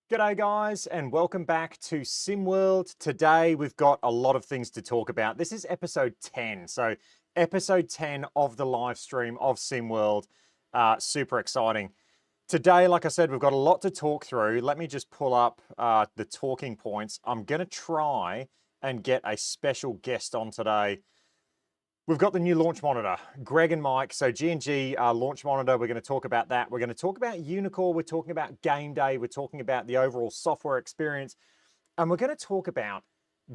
G'day guys and welcome back to SimWorld. Today we've got a lot of things to talk about. This is episode 10. So episode 10 of the live stream of SimWorld. Super exciting. Today, like I said, we've got a lot to talk through. Let me just pull up the talking points. I'm going to try and get a special guest on today. We've got the new launch monitor, Greg and Mike. So G&G launch monitor, we're going to talk about that. We're going to talk about Uneekor. We're talking about Gameday. We're talking about the overall software experience. And we're going to talk about,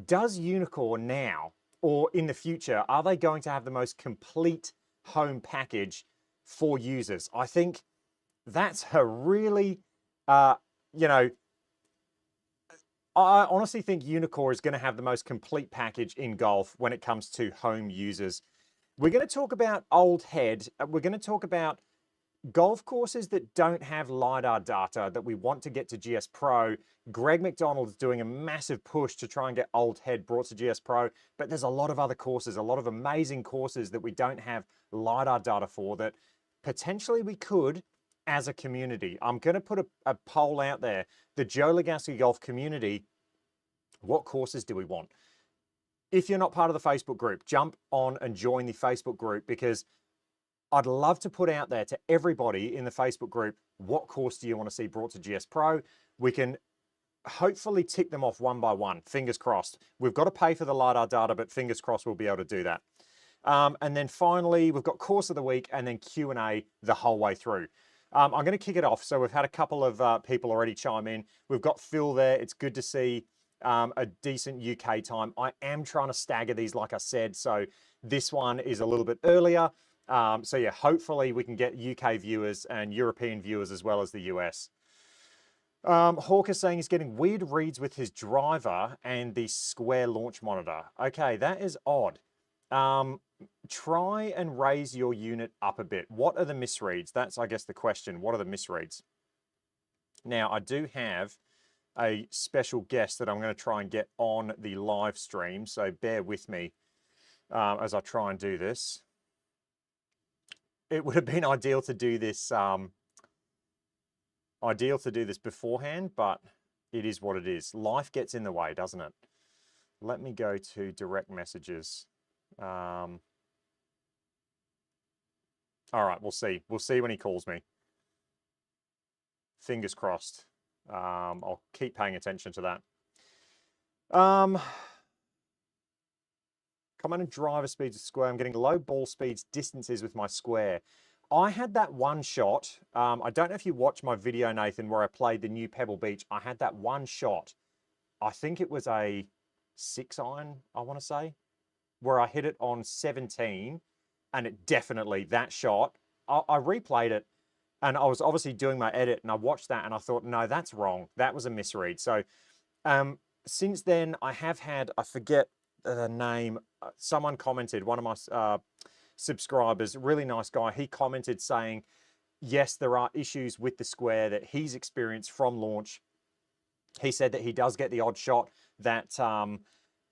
does Uneekor now or in the future, are they going to have the most complete home package for users? I think that's a really, you know, I honestly think Uneekor is going to have the most complete package in golf when it comes to home users. We're going to talk about old head. We're going to talk about golf courses that don't have LiDAR data that we want to get to GS Pro. Greg McDonald is doing a massive push to try and get old head brought to GS Pro, but there's a lot of other courses, a lot of amazing courses that we don't have LiDAR data for that potentially we could as a community. I'm going to put a poll out there. The Joe Lagowski golf community, what courses do we want? If you're not part of the Facebook group, jump on and join the Facebook group because I'd love to put out there to everybody in the Facebook group, what course do you want to see brought to GS Pro? We can hopefully tick them off one by one, fingers crossed. We've got to pay for the LiDAR data, but fingers crossed we'll be able to do that. And then finally, we've got course of the week and then Q&A the whole way through. I'm going to kick it off. So we've had a couple of people already chime in. We've got Phil there. It's good to see a decent UK time. I am trying to stagger these, like I said. So this one is a little bit earlier. So yeah, hopefully we can get UK viewers and European viewers as well as the US. Hawk is saying he's getting weird reads with his driver and the square launch monitor. Okay, that is odd. Try and raise your unit up a bit. What are the misreads? That's, I guess, the question. What are the misreads? Now, I do have a special guest that I'm going to try and get on the live stream, so bear with me as I try and do this. It would have been ideal to do this beforehand, but it is what it is. Life gets in the way, doesn't it? Let me go to direct messages. All right, we'll see. We'll see when he calls me. Fingers crossed. I'll keep paying attention to that. Common driver speeds of square. I'm getting low ball speeds, distances with my square. I had that one shot. I don't know if you watched my video, Nathan, where I played the new Pebble Beach. I had that one shot. I think it was a 6-iron, I want to say, where I hit it on 17, and it definitely, that shot, I replayed it, and I was obviously doing my edit, and I watched that, and I thought, no, that's wrong. That was a misread. So since then, I have had, I forget the name, someone commented, one of my subscribers, really nice guy, he commented saying, yes, there are issues with the square that he's experienced from launch. He said that he does get the odd shot that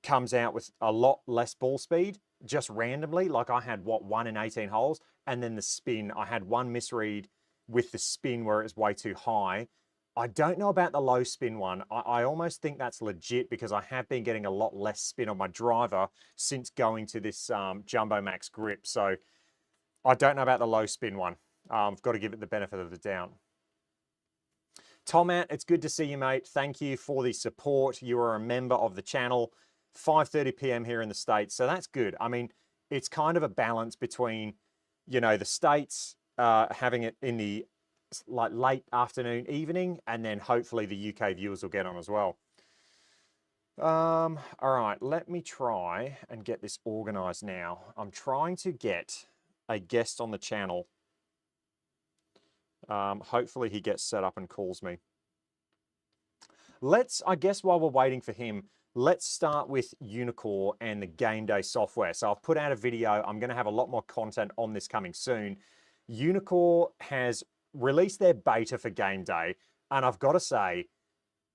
comes out with a lot less ball speed, just randomly. Like I had, what, 1 in 18 holes, and then the spin, I had one misread with the spin where it was way too high. I don't know about the low spin one. I almost think that's legit because I have been getting a lot less spin on my driver since going to this Jumbo Max grip. So I don't know about the low spin one. I've got to give it the benefit of the doubt. Tomat, it's good to see you, mate. Thank you for the support. You are a member of the channel. 5:30 p.m. here in the States. So that's good. I mean, it's kind of a balance between, you know, the States having it in the like late afternoon, evening, and then hopefully the UK viewers will get on as well. All right, let me try and get this organized now. I'm trying to get a guest on the channel. Hopefully he gets set up and calls me. I guess while we're waiting for him, let's start with Uneekor and the Gameday software. So I've put out a video. I'm going to have a lot more content on this coming soon. Uneekor has released their beta for Gameday, and I've got to say,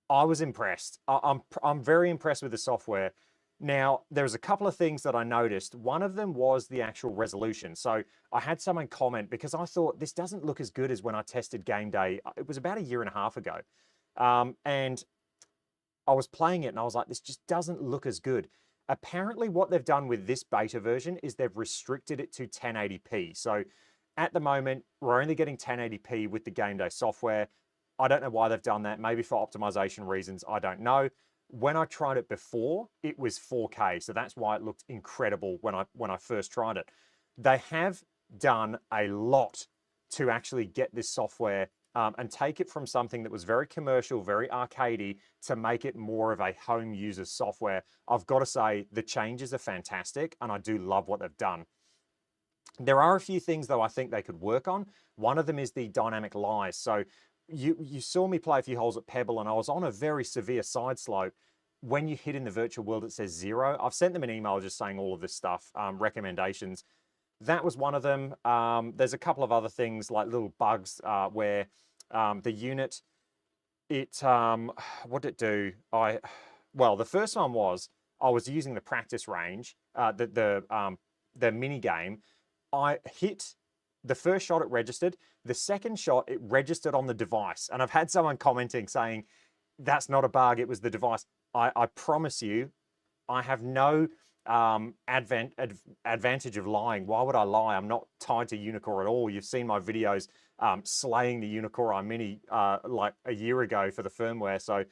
I was impressed. I'm very impressed with the software. Now, there's a couple of things that I noticed. One of them was the actual resolution. So I had someone comment because I thought this doesn't look as good as when I tested Gameday. It was about 1.5 years ago. And I was playing it and I was like, this just doesn't look as good. Apparently what they've done with this beta version is they've restricted it to 1080p. So at the moment, we're only getting 1080p with the Gameday software. I don't know why they've done that. Maybe for optimization reasons, I don't know. When I tried it before, it was 4K. So that's why it looked incredible when I first tried it. They have done a lot to actually get this software and take it from something that was very commercial, very arcadey, to make it more of a home user software. I've got to say, the changes are fantastic, and I do love what they've done. There are a few things, though, I think they could work on. One of them is the dynamic lies. So you saw me play a few holes at Pebble, and I was on a very severe side slope. When you hit in the virtual world, it says 0. I've sent them an email just saying all of this stuff, recommendations. That was one of them. There's a couple of other things like little bugs where the unit, what did it do? Well, the first one was I was using the practice range, the mini game. I hit the first shot, it registered. The second shot, it registered on the device. And I've had someone commenting saying, that's not a bug, it was the device. I promise you, I have no advantage of lying. Why would I lie? I'm not tied to Uneekor at all. You've seen my videos slaying the Uneekor iMini like a year ago for the firmware. So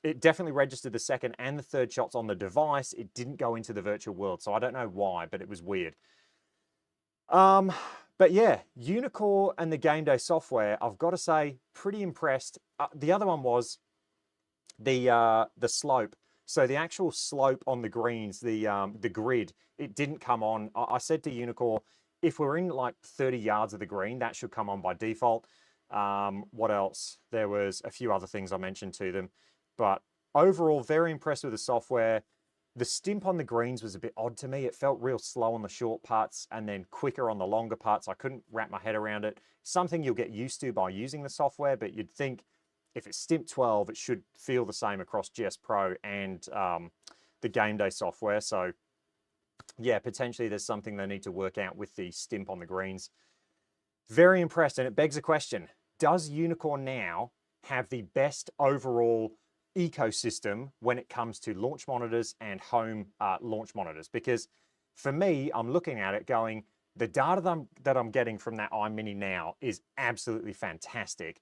it definitely registered the second and the third shots on the device. It didn't go into the virtual world. So I don't know why, but it was weird. But yeah, Uneekor and the Gameday software, I've got to say, pretty impressed. The other one was the slope. So the actual slope on the greens, the grid, it didn't come on. I said to Uneekor, if we're in like 30 yards of the green, that should come on by default. What else? There was a few other things I mentioned to them, but overall, very impressed with the software. The stimp on the greens was a bit odd to me. It felt real slow on the short putts and then quicker on the longer putts. I couldn't wrap my head around it. Something you'll get used to by using the software, but you'd think if it's stimp 12, it should feel the same across GS Pro and the Gameday software. So yeah, potentially there's something they need to work out with the stimp on the greens. Very impressed, and it begs a question. Does Uneekor now have the best overall ecosystem when it comes to launch monitors and home launch monitors? Because for me, I'm looking at it going, the data that I'm getting from that iMini now is absolutely fantastic.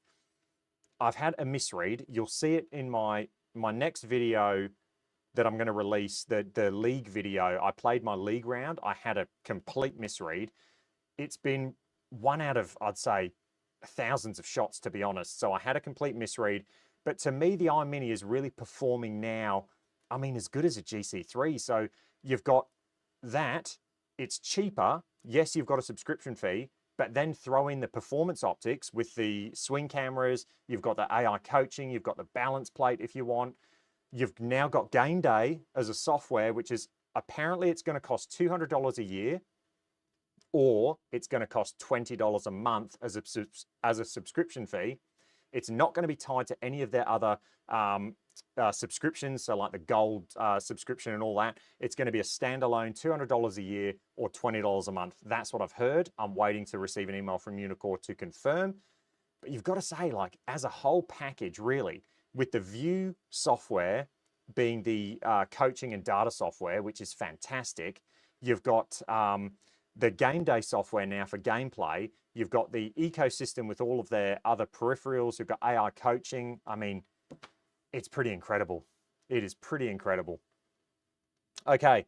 I've had a misread. You'll see it in my next video that I'm going to release, the league video. I played my league round. I had a complete misread. It's been one out of, I'd say, thousands of shots, to be honest. So I had a complete misread. But to me, the iMini is really performing now, I mean, as good as a GC3. So you've got that. It's cheaper. Yes, you've got a subscription fee, but then throw in the performance optics with the swing cameras. You've got the AI coaching. You've got the balance plate if you want. You've now got Gameday as a software, which is apparently it's going to cost $200 a year, or it's going to cost $20 a month as a subscription fee. It's not going to be tied to any of their other subscriptions, so like the gold subscription and all that. It's going to be a standalone $200 a year or $20 a month. That's what I've heard. I'm waiting to receive an email from Uneekor to confirm. But you've got to say, like, as a whole package, really, with the View software being the coaching and data software, which is fantastic. You've got the Gameday software now for gameplay. You've got the ecosystem with all of their other peripherals. You've got AI coaching. I mean, it's pretty incredible. It is pretty incredible. Okay,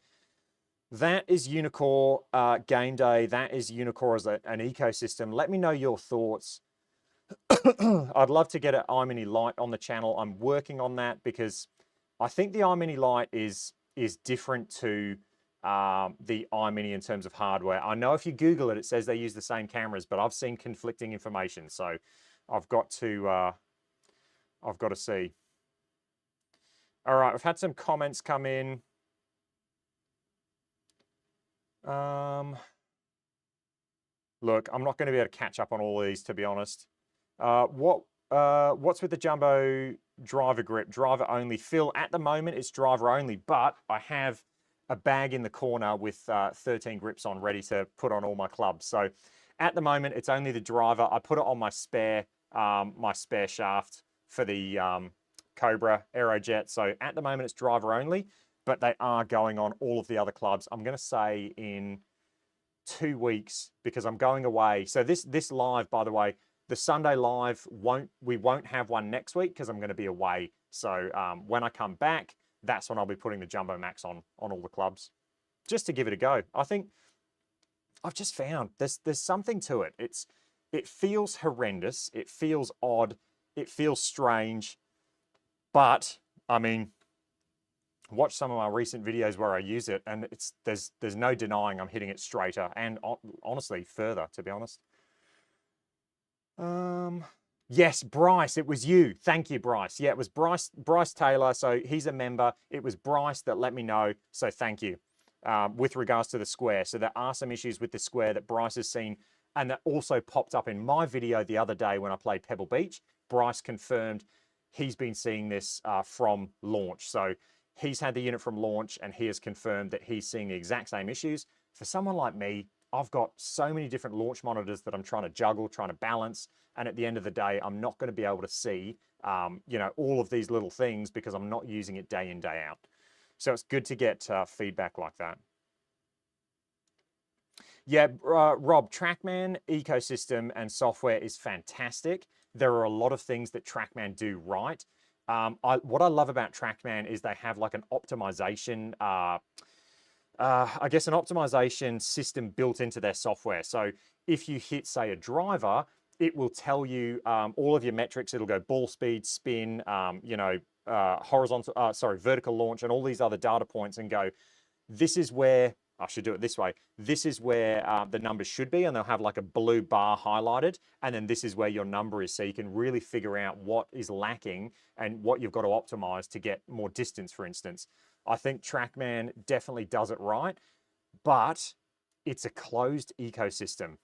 that is Uneekor Gameday. That is Uneekor as an ecosystem. Let me know your thoughts. I'd love to get an iMini Lite on the channel. I'm working on that because I think the iMini Lite is different to the iMini in terms of hardware. I know if you Google it, it says they use the same cameras, but I've seen conflicting information, so I've got to see. All right, we've had some comments come in. Look, I'm not going to be able to catch up on all these, to be honest. What's with the jumbo driver grip? Driver only. Phil, at the moment it's driver only, but I have a bag in the corner with 13 grips on, ready to put on all my clubs. So at the moment it's only the driver. I put it on my spare shaft for the Cobra Aerojet. So at the moment it's driver only, but they are going on all of the other clubs. I'm going to say in 2 weeks because I'm going away. So this live, by the way, the Sunday live we won't have one next week because I'm going to be away. So when I come back, that's when I'll be putting the Jumbo Max on all the clubs, just to give it a go. I think I've just found there's something to it. It feels horrendous. It feels odd. It feels strange. But I mean, watch some of my recent videos where I use it, and there's no denying I'm hitting it straighter and honestly further, to be honest. Yes, Bryce, it was you. Thank you, Bryce. Yeah, it was Bryce Taylor. So he's a member. It was Bryce that let me know. So thank you. With regards to the square. So there are some issues with the square that Bryce has seen, and that also popped up in my video the other day when I played Pebble Beach. Bryce confirmed he's been seeing this from launch. So he's had the unit from launch and he has confirmed that he's seeing the exact same issues. For someone like me, I've got so many different launch monitors that I'm trying to juggle, trying to balance. And at the end of the day, I'm not going to be able to see, you know, all of these little things because I'm not using it day in, day out. So it's good to get feedback like that. Yeah, Rob, TrackMan ecosystem and software is fantastic. There are a lot of things that TrackMan do right. What I love about TrackMan is they have like an optimization, I guess an optimization system built into their software. So if you hit, say, a driver, it will tell you all of your metrics. It'll go ball speed, spin, you know, vertical launch, and all these other data points, and go, this is where, I should do it this way. This is where the numbers should be, and they'll have like a blue bar highlighted, and then this is where your number is. So you can really figure out what is lacking and what you've got to optimize to get more distance, for instance. I think TrackMan definitely does it right, but it's a closed ecosystem.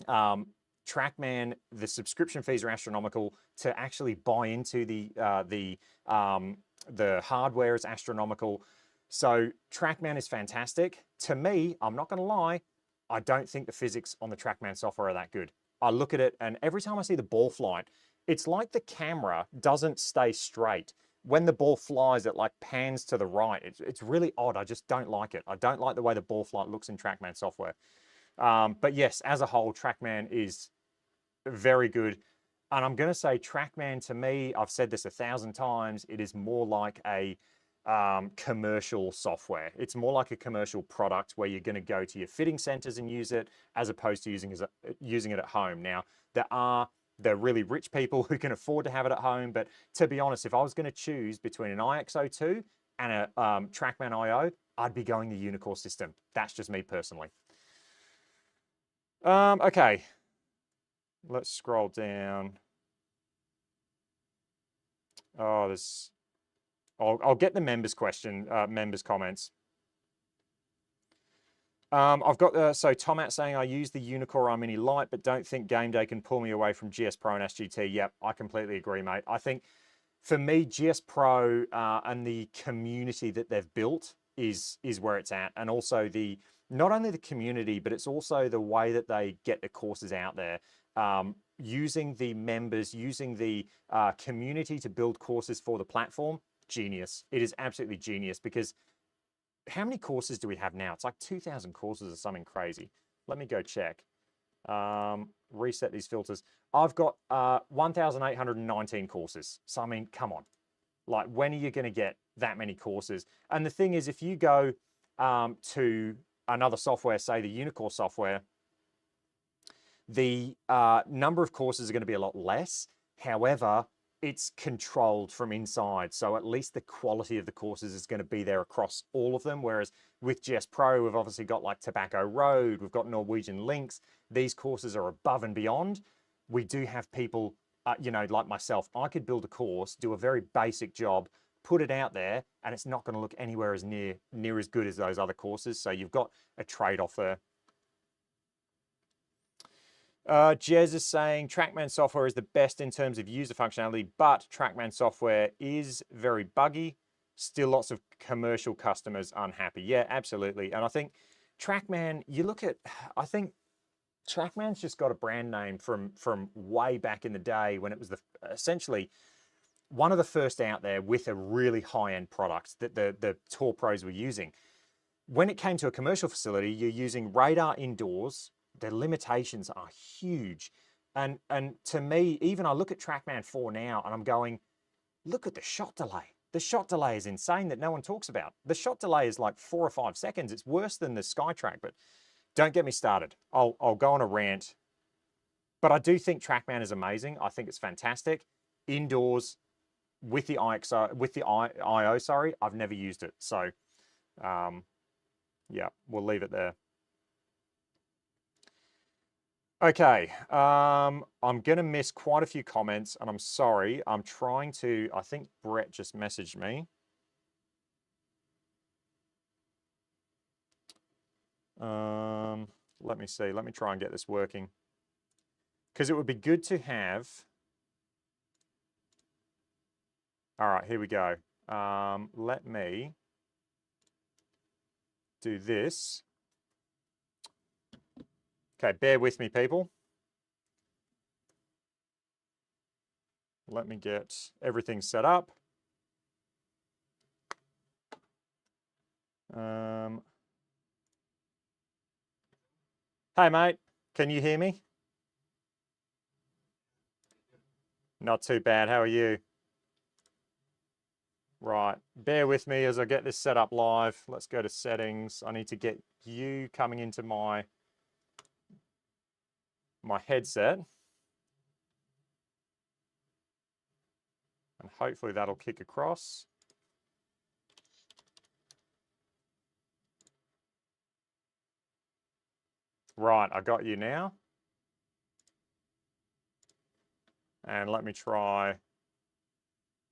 TrackMan, the subscription fees are astronomical. To actually buy into the hardware is astronomical. So TrackMan is fantastic. To me, I'm not going to lie, I don't think the physics on the TrackMan software are that good. I look at it, and every time I see the ball flight, it's like the camera doesn't stay straight. When the ball flies, it like pans to the right. It's really odd. I just don't like it. I don't like the way the ball flight looks in TrackMan software. But yes, as a whole, TrackMan is very good. And I'm going to say TrackMan, to me, I've said this 1,000 times, it is more like a commercial software. It's more like a commercial product where you're going to go to your fitting centers and use it, as opposed to using it at home. Now, there are really rich people who can afford to have it at home, but to be honest, if I was going to choose between an IX02 and a TrackMan IO, I'd be going the Uneekor system. That's just me personally. Okay, let's scroll down. Oh, I'll get the members question, members comments. I've got, so Tomat saying, I use the Uneekor R Mini Lite, but don't think Gameday can pull me away from GS Pro and SGT. Yep, I completely agree, mate. I think for me, GS Pro and the community that they've built is where it's at. And also not only the community, but it's also the way that they get the courses out there. Using the members, using the community to build courses for the platform, genius. It is absolutely genius, because how many courses do we have now? It's like 2,000 courses or something crazy. Let me go check. Reset these filters. I've got 1,819 courses. So, I mean, come on. Like, when are you going to get that many courses? And the thing is, if you go to another software, say the Uneekor software, the number of courses are going to be a lot less. However, it's controlled from inside. So at least the quality of the courses is going to be there across all of them. Whereas with GS Pro, we've obviously got like Tobacco Road, we've got Norwegian Links. These courses are above and beyond. We do have people, you know, like myself, I could build a course, do a very basic job, put it out there, and it's not going to look anywhere as near as good as those other courses. So you've got a trade-off there. Jez is saying TrackMan software is the best in terms of user functionality, but TrackMan software is very buggy. Still lots of commercial customers unhappy. Yeah, absolutely. And I think TrackMan, you look at, I think TrackMan's just got a brand name from way back in the day when it was essentially one of the first out there with a really high-end product that the tour pros were using. When it came to a commercial facility, you're using radar indoors. The limitations are huge. And to me, even I look at TrackMan 4 now and I'm going, look at the shot delay. The shot delay is insane that no one talks about. The shot delay is like 4 or 5 seconds. It's worse than the SkyTrack, but don't get me started. I'll go on a rant. But I do think TrackMan is amazing. I think it's fantastic. Indoors with the IO, sorry, I've never used it. So yeah, we'll leave it there. Okay, I'm going to miss quite a few comments, and I'm sorry. I'm trying to, I think Brett just messaged me. Let me see. Let me try and get this working. Because it would be good to have... All right, here we go. Let me do this. Okay, bear with me, people. Let me get everything set up. Hey, mate, can you hear me? Not too bad. How are you? Right, bear with me as I get this set up live. Let's go to settings. I need to get you coming into my headset. And hopefully that'll kick across. Right, I got you now. And let me try.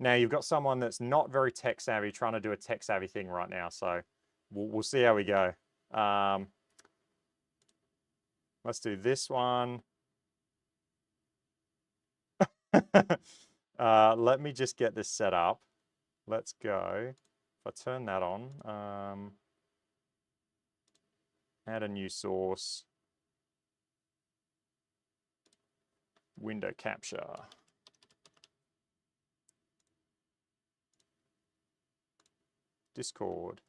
Now you've got someone that's not very tech savvy trying to do a tech savvy thing right now. So we'll see how we go. Let's do this one. Let me just get this set up. Let's go. If I turn that on, add a new source. Window capture. Discord.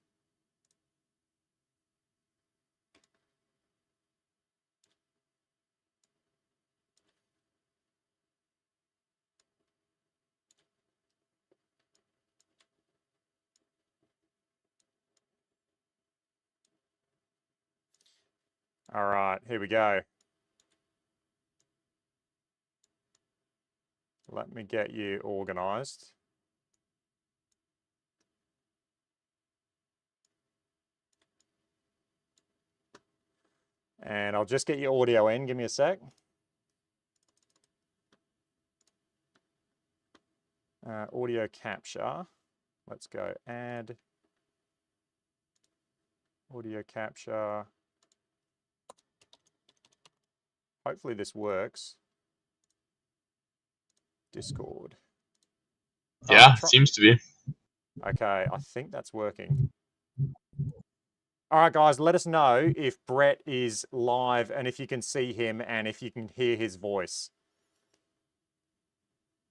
All right, here we go. Let me get you organized. And I'll just get your audio in. Give me a sec. Audio capture. Let's go add audio capture. Hopefully this works. Discord. Yeah, seems to be. Okay, I think that's working. All right, guys, let us know if Brett is live and if you can see him and if you can hear his voice.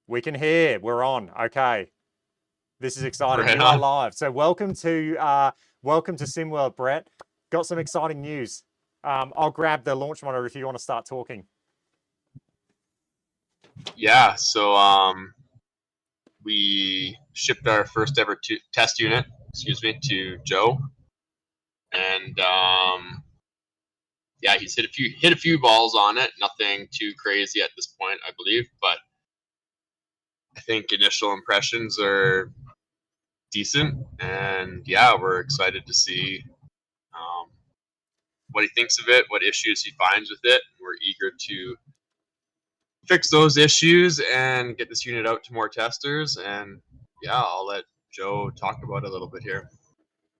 We can hear. We're on. Okay. This is exciting. Right You are on. live. So welcome to SimWorld, Brett. Got some exciting news. I'll grab the launch monitor if you want to start talking. Yeah, so we shipped our first ever test unit, to Joe, and yeah, he's hit a few balls on it. Nothing too crazy at this point, I believe, but I think initial impressions are decent, and yeah, we're excited to see what he thinks of it, what issues he finds with it. We're eager to fix those issues and get this unit out to more testers. And yeah, I'll let Joe talk about it a little bit here.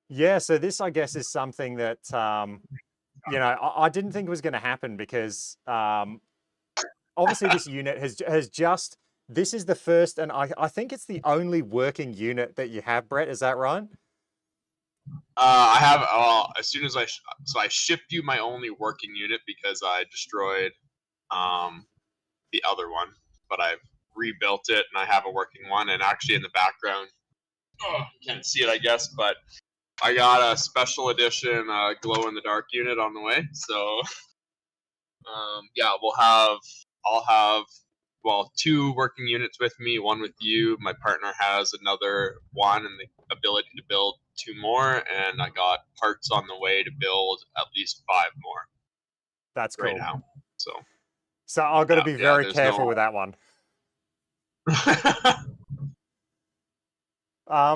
Yeah, so this, I guess, is something that, you know, I didn't think was going to happen because obviously this unit has just, this is the first, and I think it's the only working unit that you have, Brett. Is that right? I have as soon as so I shipped you my only working unit because I destroyed the other one, but I've rebuilt it and I have a working one. And actually, in the background, you can't see it, I guess, but I got a special edition glow in the dark unit on the way. So yeah, I'll have well 2 working units with me, one with you. My partner has another one and the ability to build 2 more, and I got parts on the way to build at least 5 more That's right cool. now. So I've got to be yeah, very there's careful no. with that one.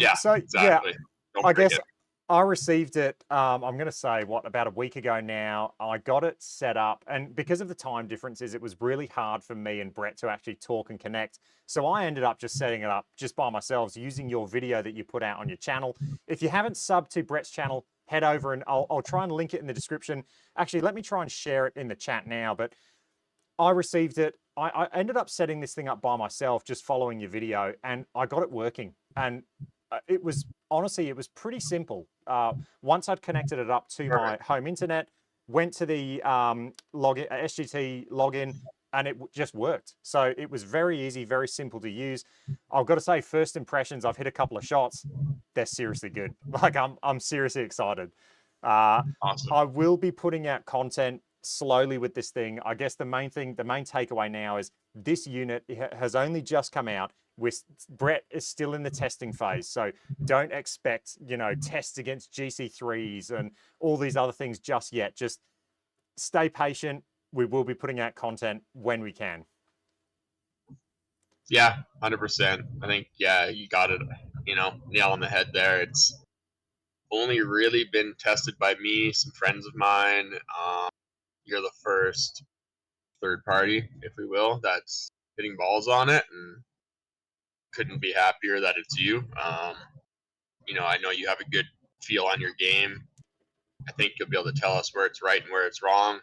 Yeah, So yeah, exactly. Don't I break guess it. I received it. I'm going to say about a week ago now. I got it set up, and because of the time differences, it was really hard for me and Brett to actually talk and connect. So I ended up just setting it up just by myself using your video that you put out on your channel. If you haven't subbed to Brett's channel, head over and I'll try and link it in the description. Actually, let me try and share it in the chat now. But I received it. I ended up setting this thing up by myself, just following your video, and I got it working. And it was honestly, it was pretty simple. Once I'd connected it up to my Perfect. home internet, went to the login, SGT login, and it just worked. So it was very easy, very simple to use. I've got to say, first impressions, I've hit a couple of shots. They're seriously good. Like I'm seriously excited. Awesome. I will be putting out content slowly with this thing. I guess the main takeaway now is this unit has only just come out. Brett is still in the testing phase, so don't expect, tests against GC3s and all these other things just yet. Just stay patient. We will be putting out content when we can. Yeah, 100%. I think you got it. Nail on the head there. It's only really been tested by me, some friends of mine. You're the first third party, if we will, that's hitting balls on it, and couldn't be happier that it's you. I know you have a good feel on your game. I think you'll be able to tell us where it's right and where it's wrong.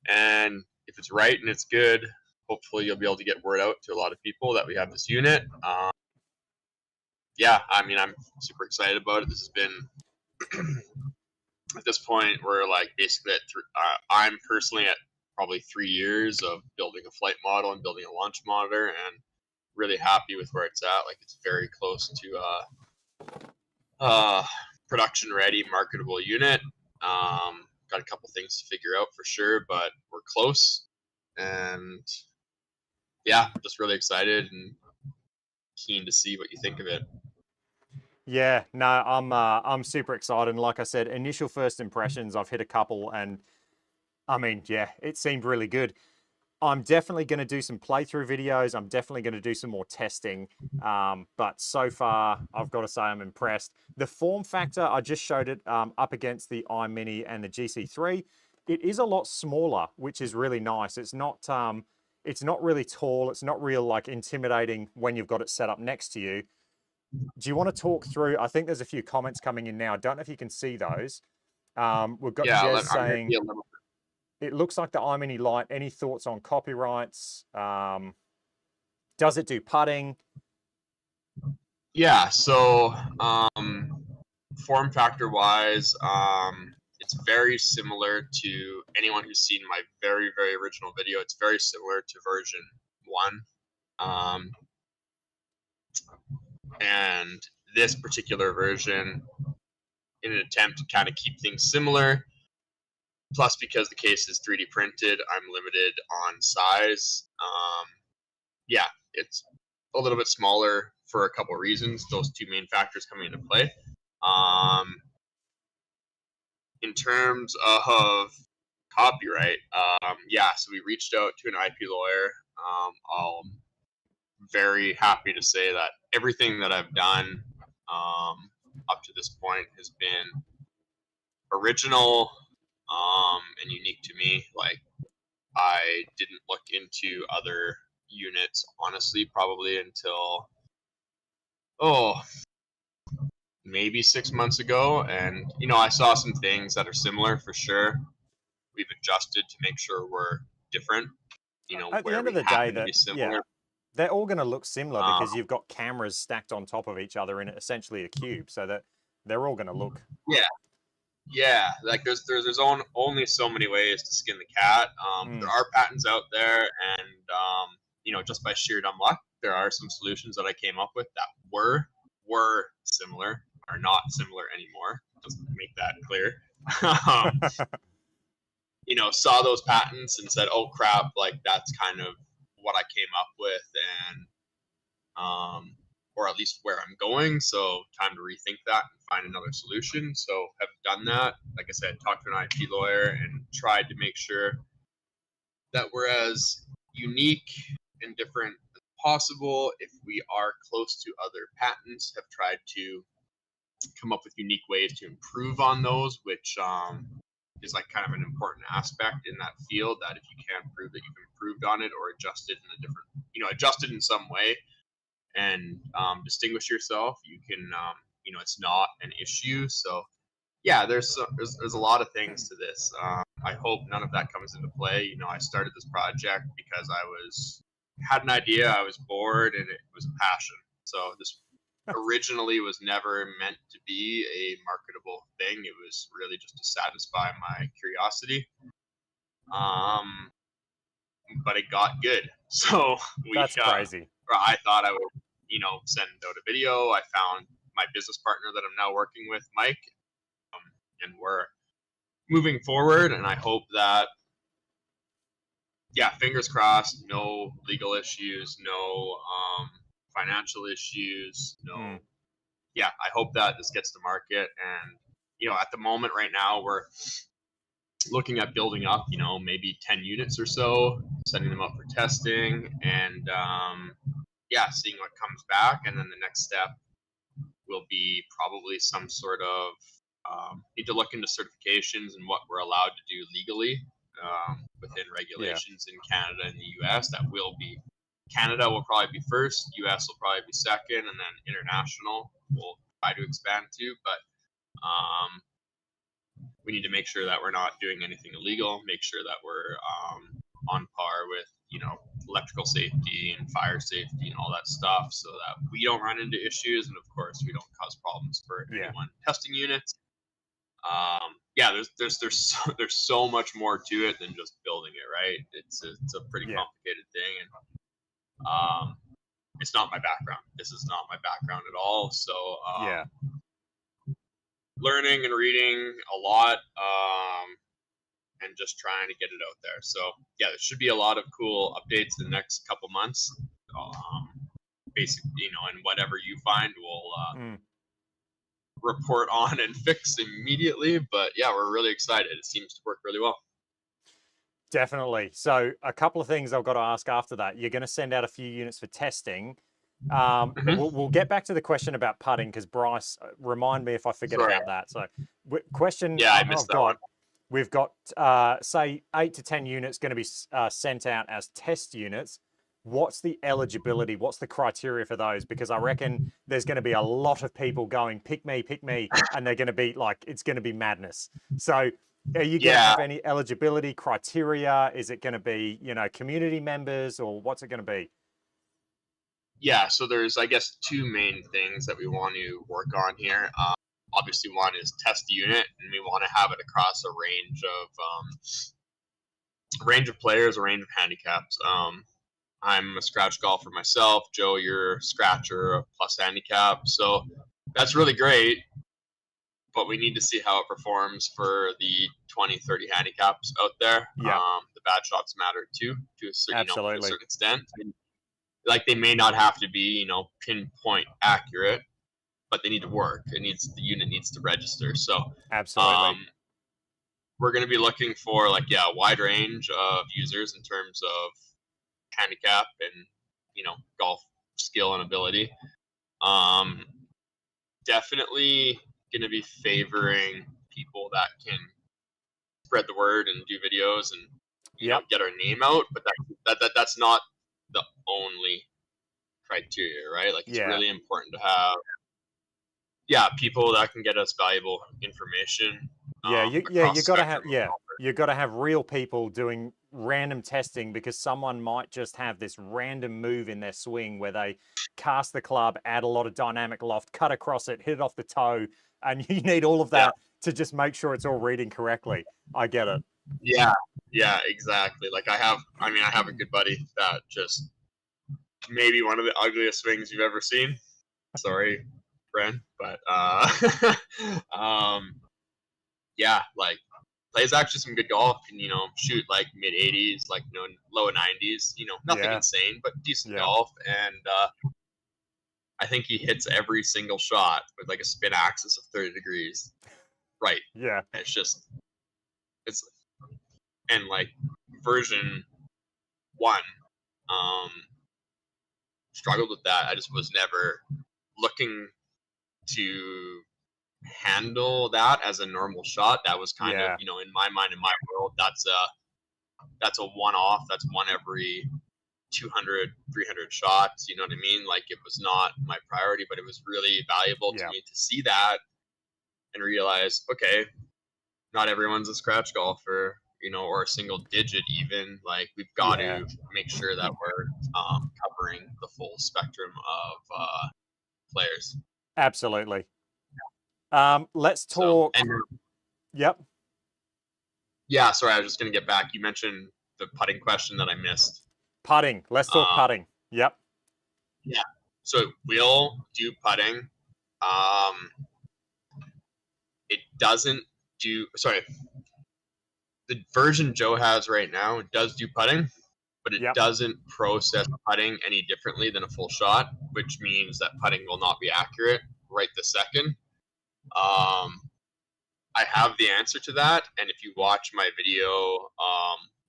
And if it's right and it's good, hopefully you'll be able to get word out to a lot of people that we have this unit. Yeah, I mean, I'm super excited about it. This has been at this point we're like basically I'm personally at probably 3 years of building a flight model and building a launch monitor, and really happy with where it's at. Like, it's very close to production ready, marketable unit. Got a couple things to figure out for sure, but we're close. And yeah, just really excited and keen to see what you think of it. Yeah, no, I'm super excited. And like I said, initial first impressions, I've hit a couple, and I mean, yeah, it seemed really good. I'm definitely going to do some playthrough videos. I'm definitely going to do some more testing. But so far, I've got to say I'm impressed. The form factor, I just showed it up against the iMini and the GC3. It is a lot smaller, which is really nice. It's not really tall. It's not real like intimidating when you've got it set up next to you. Do you want to talk through? I think there's a few comments coming in now. I don't know if you can see those. We've got Yeah, Jez I'm going to be saying, a little. it looks like the iMini Lite. Any thoughts on copyrights? Does it do putting? Yeah, so form factor wise, it's very similar to anyone who's seen my very, very original video. It's very similar to version 1. And this particular version, in an attempt to kind of keep things similar, plus because the case is 3D printed, I'm limited on size. Yeah, it's a little bit smaller for a couple reasons. Those 2 main factors coming into play. In terms of copyright, yeah, so we reached out to an IP lawyer. I'm very happy to say that everything that I've done up to this point has been original and unique to me. Like, I didn't look into other units, honestly, probably until, maybe 6 months ago. And, I saw some things that are similar for sure. We've adjusted to make sure we're different, At the where end of we the day, happen to that be yeah, similar. they're all going to look similar Um, because you've got cameras stacked on top of each other in essentially a cube, so that They're all going to look. Yeah, like there's only so many ways to skin the cat. There are patents out there, and just by sheer dumb luck, there are some solutions that I came up with that were similar, are not similar anymore. Just to make that clear. Saw those patents and said, "Oh crap! Like that's kind of what I came up with, and or at least where I'm going. So time to rethink that and find another solution." So have done that. Like I said, talked to an IP lawyer and tried to make sure that we're as unique and different as possible. If we are close to other patents, have tried to come up with unique ways to improve on those, which is like kind of an important aspect in that field, that if you can prove that you've improved on it or adjusted in a different, adjusted in some way and distinguish yourself, you can, it's not an issue. So yeah, there's a lot of things to this. I hope none of that comes into play. I started this project because I had an idea, I was bored, and it was a passion. So this originally was never meant to be a marketable thing. It was really just to satisfy my curiosity. But it got good. So That's crazy. I thought I would, send out a video. I found my business partner that I'm now working with, Mike, and we're moving forward. And I hope that, fingers crossed, no legal issues, no financial issues, no. I hope that this gets to market. And at the moment right now, we're looking at building up, maybe 10 units or so, setting them up for testing, and seeing what comes back. And then the next step will be probably some sort of need to look into certifications and what we're allowed to do legally within regulations in Canada and the US. Canada will probably be first, US will probably be second, and then international we'll try to expand to. But we need to make sure that we're not doing anything illegal, make sure that we're on par with, electrical safety and fire safety and all that stuff, so that we don't run into issues, and of course we don't cause problems for anyone testing units. There's so much more to it than just building it, right? It's a pretty complicated thing, and it's not my background. This is not my background at all. So learning and reading a lot, and just trying to get it out there. So there should be a lot of cool updates in the next couple months. Basically, and whatever you find, we'll report on and fix immediately. But we're really excited. It seems to work really well. Definitely. So a couple of things I've got to ask after that. You're going to send out a few units for testing. We'll get back to the question about putting, because Bryce, remind me if I forget about that. So question I missed that one. We've got, say, 8 to 10 units going to be sent out as test units. What's the eligibility? What's the criteria for those? Because I reckon there's going to be a lot of people going, pick me, and they're going to be like, it's going to be madness. So are you going to have any eligibility criteria? Is it going to be, community members, or what's it going to be? Yeah, so there's, I guess, two main things that we want to work on here. Obviously, one is test the unit, and we want to have it across a range of players, a range of handicaps. I'm a scratch golfer myself. Joe, you're a scratcher, a plus handicap. So that's really great, but we need to see how it performs for the 20, 30 handicaps out there. Yeah. The bad shots matter too, to a certain, Absolutely. to a certain extent. Like, they may not have to be, pinpoint accurate, but they need to work. The unit needs to register. So absolutely, we're going to be looking for a wide range of users in terms of handicap and golf skill and ability. Definitely going to be favoring people that can spread the word and do videos and get our name out. But that's not the only criteria, right? Like, it's really important to have people that can get us valuable information. You got to have real people doing random testing, because someone might just have this random move in their swing where they cast the club, add a lot of dynamic loft, cut across it, hit it off the toe, and you need all of that to just make sure it's all reading correctly. I get it. Yeah, exactly. Like I have a good buddy that just maybe one of the ugliest swings you've ever seen. Sorry, friend, but yeah, like plays actually some good golf and shoot like mid 80s, like low 90s, nothing insane, but decent golf. And I think he hits every single shot with like a spin axis of 30 degrees. Right. Yeah. It's and like version 1 struggled with that. I just was never looking to handle that as a normal shot. That was kind of, in my mind, in my world, that's a one-off. That's one every 200, 300 shots. You know what I mean? Like it was not my priority, but it was really valuable to me to see that and realize, okay, not everyone's a scratch golfer, or a single digit even. Like we've got to make sure that we're covering the full spectrum of players. Absolutely. Let's talk. Yep. Yeah, sorry, I was just going to get back. You mentioned the putting question that I missed. Putting. Let's talk putting. Yep. Yeah. So we'll do putting. It doesn't do. Sorry. The version Joe has right now does do putting, but it doesn't process putting any differently than a full shot, which means that putting will not be accurate right this second. I have the answer to that, and if you watch my video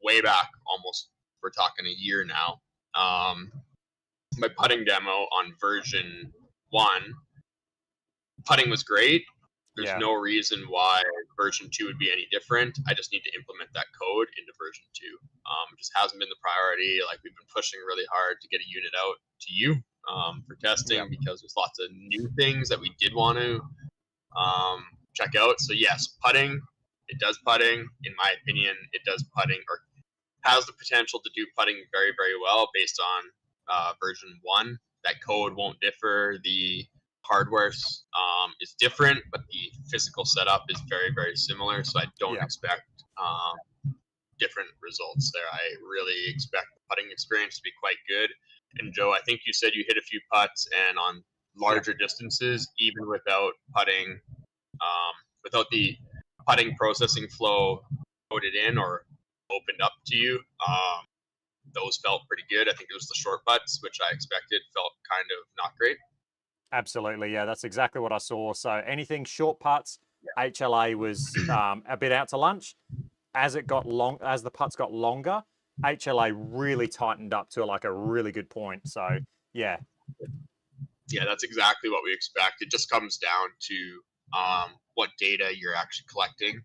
way back, almost we're talking a year now, my putting demo on version 1, putting was great. There's no reason why version 2 would be any different. I just need to implement that code into version 2. It just hasn't been the priority. Like we've been pushing really hard to get a unit out to you for testing because there's lots of new things that we did want to check out. So yes, putting, it does putting. In my opinion, it does putting, or has the potential to do putting very, very well based on version 1. That code won't differ. The hardware is different, but the physical setup is very, very similar. So I don't expect different results there. I really expect the putting experience to be quite good. And Joe, I think you said you hit a few putts, and on larger distances, even without putting, without the putting processing flow coded in or opened up to you, those felt pretty good. I think it was the short putts, which I expected, felt kind of not great. Absolutely, yeah, that's exactly what I saw. So anything short putts, HLA was a bit out to lunch. As the putts got longer, HLA really tightened up to like a really good point. So yeah, that's exactly what we expect. It just comes down to what data you're actually collecting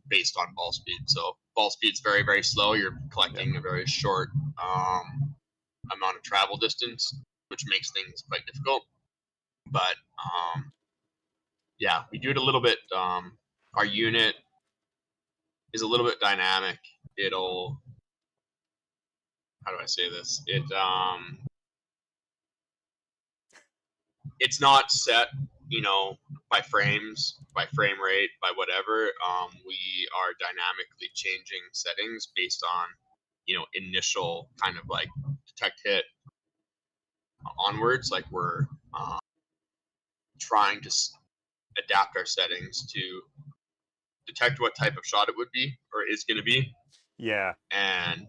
based on ball speed. So ball speed's very, very slow. You're collecting a very short amount of travel distance, which makes things quite difficult. But we do it a little bit. Our unit is a little bit dynamic. It'll, how do I say this? It's not set, by frames, by frame rate, by whatever. We are dynamically changing settings based on, initial kind of like detect hit onwards. Like we're trying to adapt our settings to detect what type of shot it would be or is going to be. Yeah. And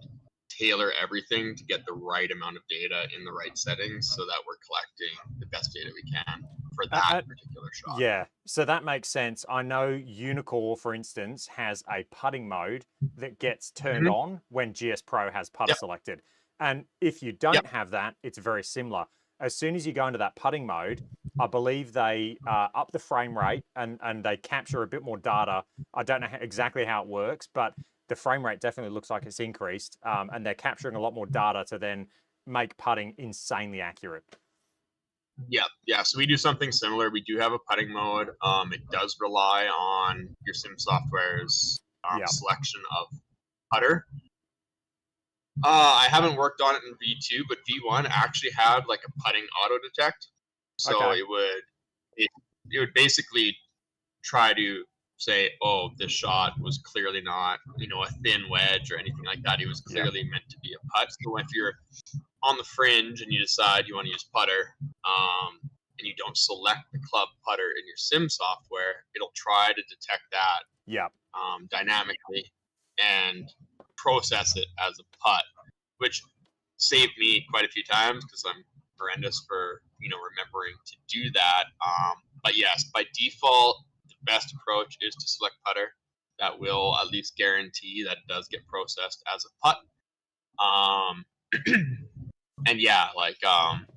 tailor everything to get the right amount of data in the right settings so that we're collecting the best data we can for that particular shot. Yeah, so that makes sense. I know Uneekor, for instance, has a putting mode that gets turned on when GS Pro has putter selected. And if you don't have that, it's very similar. As soon as you go into that putting mode, I believe they up the frame rate and they capture a bit more data. I don't know exactly how it works, but the frame rate definitely looks like it's increased, and they're capturing a lot more data to then make putting insanely accurate. Yeah. So we do something similar. We do have a putting mode. It does rely on your sim software's selection of putter. I haven't worked on it in V2, but V1 actually had like a putting auto detect. So it would basically try to say, oh, this shot was clearly not, a thin wedge or anything like that. It was clearly meant to be a putt. So if you're on the fringe and you decide you want to use putter, and you don't select the club putter in your sim software, it'll try to detect that dynamically and process it as a putt, which saved me quite a few times because I'm horrendous for remembering to do that. But yes, by default, the best approach is to select putter. That will at least guarantee that it does get processed as a putt. And yeah, like I'm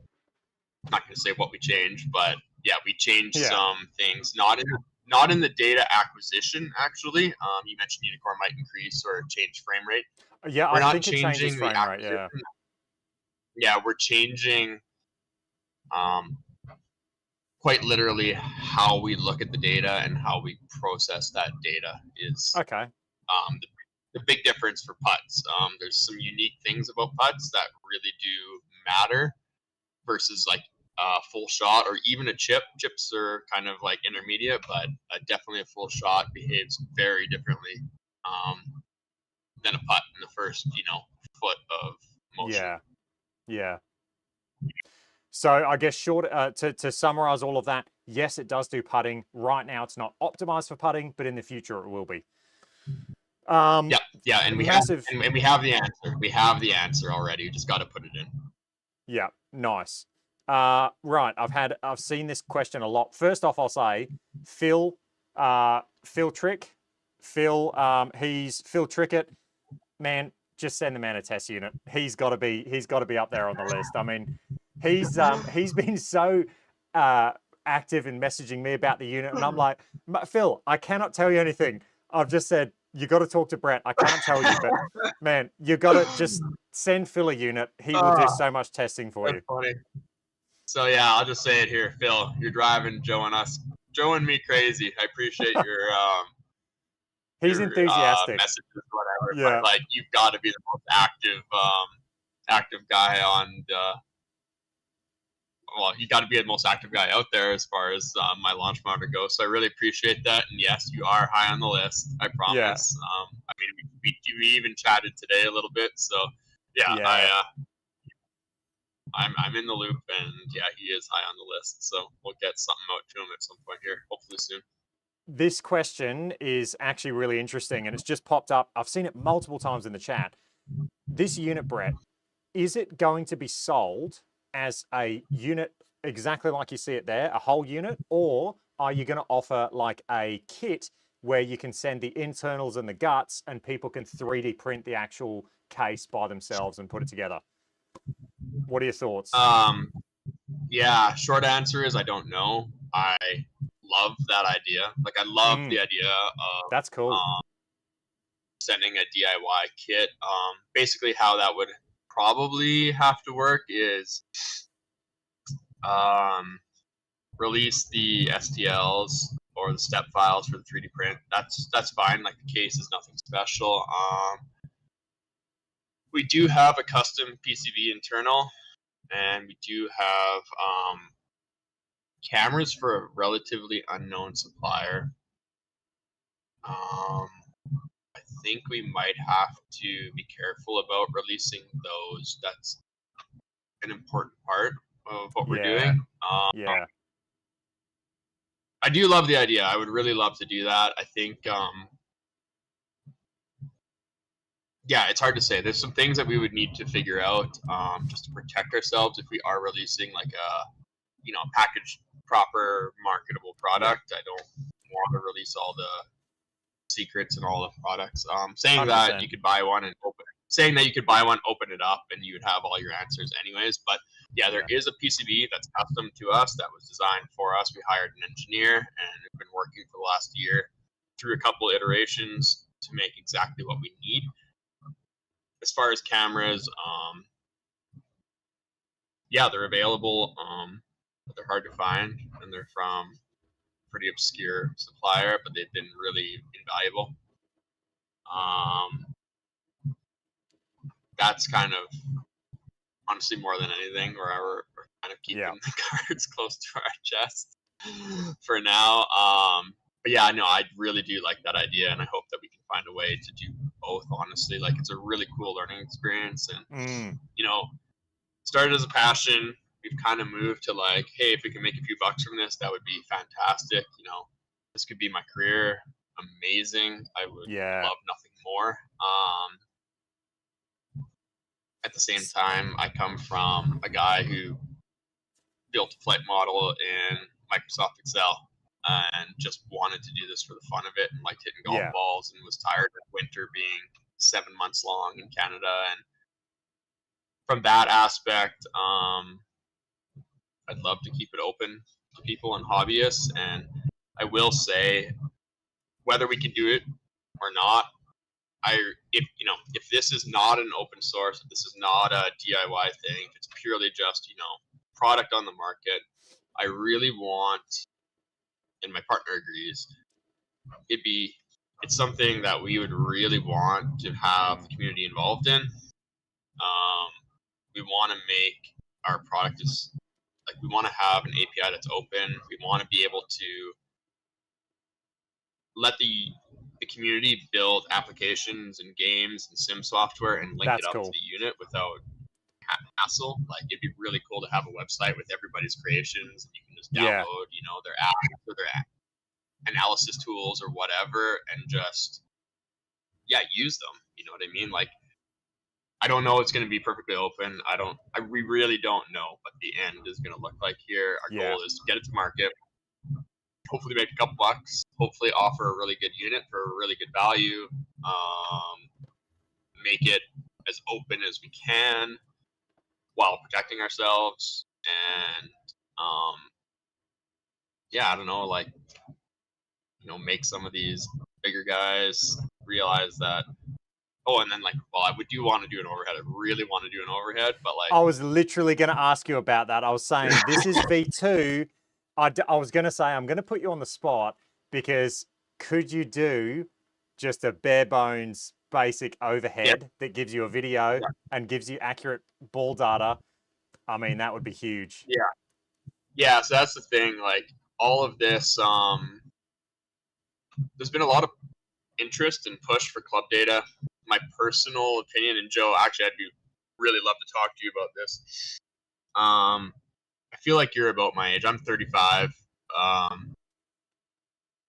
not going to say what we changed, but yeah, we changed some things. Not in the data acquisition, actually. You mentioned Uneekor might increase or change frame rate. Yeah, We're I not think it changes changing the frame rate. acquisition. Yeah, we're changing quite literally how we look at the data and how we process that data is Okay. the big difference for putts. There's some unique things about putts that really do matter versus like a full shot or even a chip. Chips are kind of like intermediate, but definitely a full shot behaves very differently than a putt in the first, foot of motion. Yeah. So I guess to summarize all of that, yes, it does do putting. Right now, it's not optimized for putting, but in the future, it will be. Yeah, and we have the answer. We have the answer already. You just got to put it in. Yeah, nice. Right, I've seen this question a lot. First off, I'll say Phil Trick, he's Phil Trickett. Man, just send the man a test unit. He's got to be up there on the list. I mean, he's been so active in messaging me about the unit, and I'm like, Phil, I cannot tell you anything. I've just said you got to talk to Brett. I can't tell you, but man, you got to just send Phil a unit. He will do so much testing for you. Funny. So yeah, I'll just say it here, Phil. You're driving Joe and me crazy. I appreciate your He's enthusiastic. Messages, whatever. Yeah. But like, you've got to be the most active guy on the. Well, you got to be the most active guy out there as far as my launch monitor goes. So I really appreciate that. And yes, you are high on the list. I promise. Yeah. I mean, we even chatted today a little bit. So yeah. I'm in the loop, and yeah, he is high on the list. So we'll get something out to him at some point here, hopefully soon. This question is actually really interesting, and it's just popped up. I've seen it multiple times in the chat. This unit, Brett, is it going to be sold as a unit exactly like you see it there, a whole unit, or are you going to offer like a kit where you can send the internals and the guts and people can 3D print the actual case by themselves and put it together? What are your thoughts? Yeah, short answer is I don't know. I love that idea. Like, I love the idea of that's cool. Sending a DIY kit. Basically, how that would probably have to work is release the STLs or the step files for the 3D print. That's fine. Like, the case is nothing special. We do have a custom PCB internal, and we do have cameras for a relatively unknown supplier. I think we might have to be careful about releasing those. That's an important part of what we're doing. Yeah. I do love the idea. I would really love to do that. I think, yeah, it's hard to say. There's some things that we would need to figure out just to protect ourselves if we are releasing like a packaged, proper, marketable product. I don't want to release all the secrets and all the products. Saying 100%. That you could buy one and open it up, and you would have all your answers anyways. But yeah, there is a PCB that's custom to us that was designed for us. We hired an engineer, and we've been working for the last year through a couple iterations to make exactly what we need. As far as cameras, yeah, they're available, but they're hard to find, and they're from a pretty obscure supplier, but they've been really invaluable. That's kind of, honestly, more than anything, where we're kind of keeping the cards close to our chest. for now. But yeah, no, I really do like that idea, and I hope that we can find a way to do both. Honestly, like it's a really cool learning experience, and you know, started as a passion. We've kind of moved to like, hey, if we can make a few bucks from this, that would be fantastic. You know, this could be my career. Amazing. I would Yeah. love nothing more. At the same time, I come from a guy who built a flight model in Microsoft Excel and just wanted to do this for the fun of it and liked hitting golf Yeah. balls and was tired of winter being 7 months long in Canada. And from that aspect, I'd love to keep it open to people and hobbyists. And I will say, whether we can do it or not, if this is not an open source, if this is not a DIY thing, if it's purely just product on the market, I really want, and my partner agrees, it's something that we would really want to have the community involved in. We want to make our product we want to have an API that's open. We want to be able to let the community build applications and games and sim software and link That's it up to cool. the unit without hassle. Like it'd be really cool to have a website with everybody's creations and you can just Yeah. download, their apps or their analysis tools or whatever and just use them. You know what I mean? Like I don't know it's going to be perfectly open. We really don't know what the end is going to look like here. Our Yeah. goal is to get it to market, hopefully make a couple bucks, hopefully offer a really good unit for a really good value, make it as open as we can while protecting ourselves, and I don't know, make some of these bigger guys realize that. Oh, and then I would do want to do an overhead. I really want to do an overhead, but I was literally going to ask you about that. I was saying, this is V2. I was going to say, I'm going to put you on the spot because could you do just a bare bones basic overhead that gives you a video and gives you accurate ball data? I mean, that would be huge. Yeah. So that's the thing. Like all of this, there's been a lot of interest and push for club data. My personal opinion, and Joe, actually, really love to talk to you about this. I feel like you're about my age. I'm 35.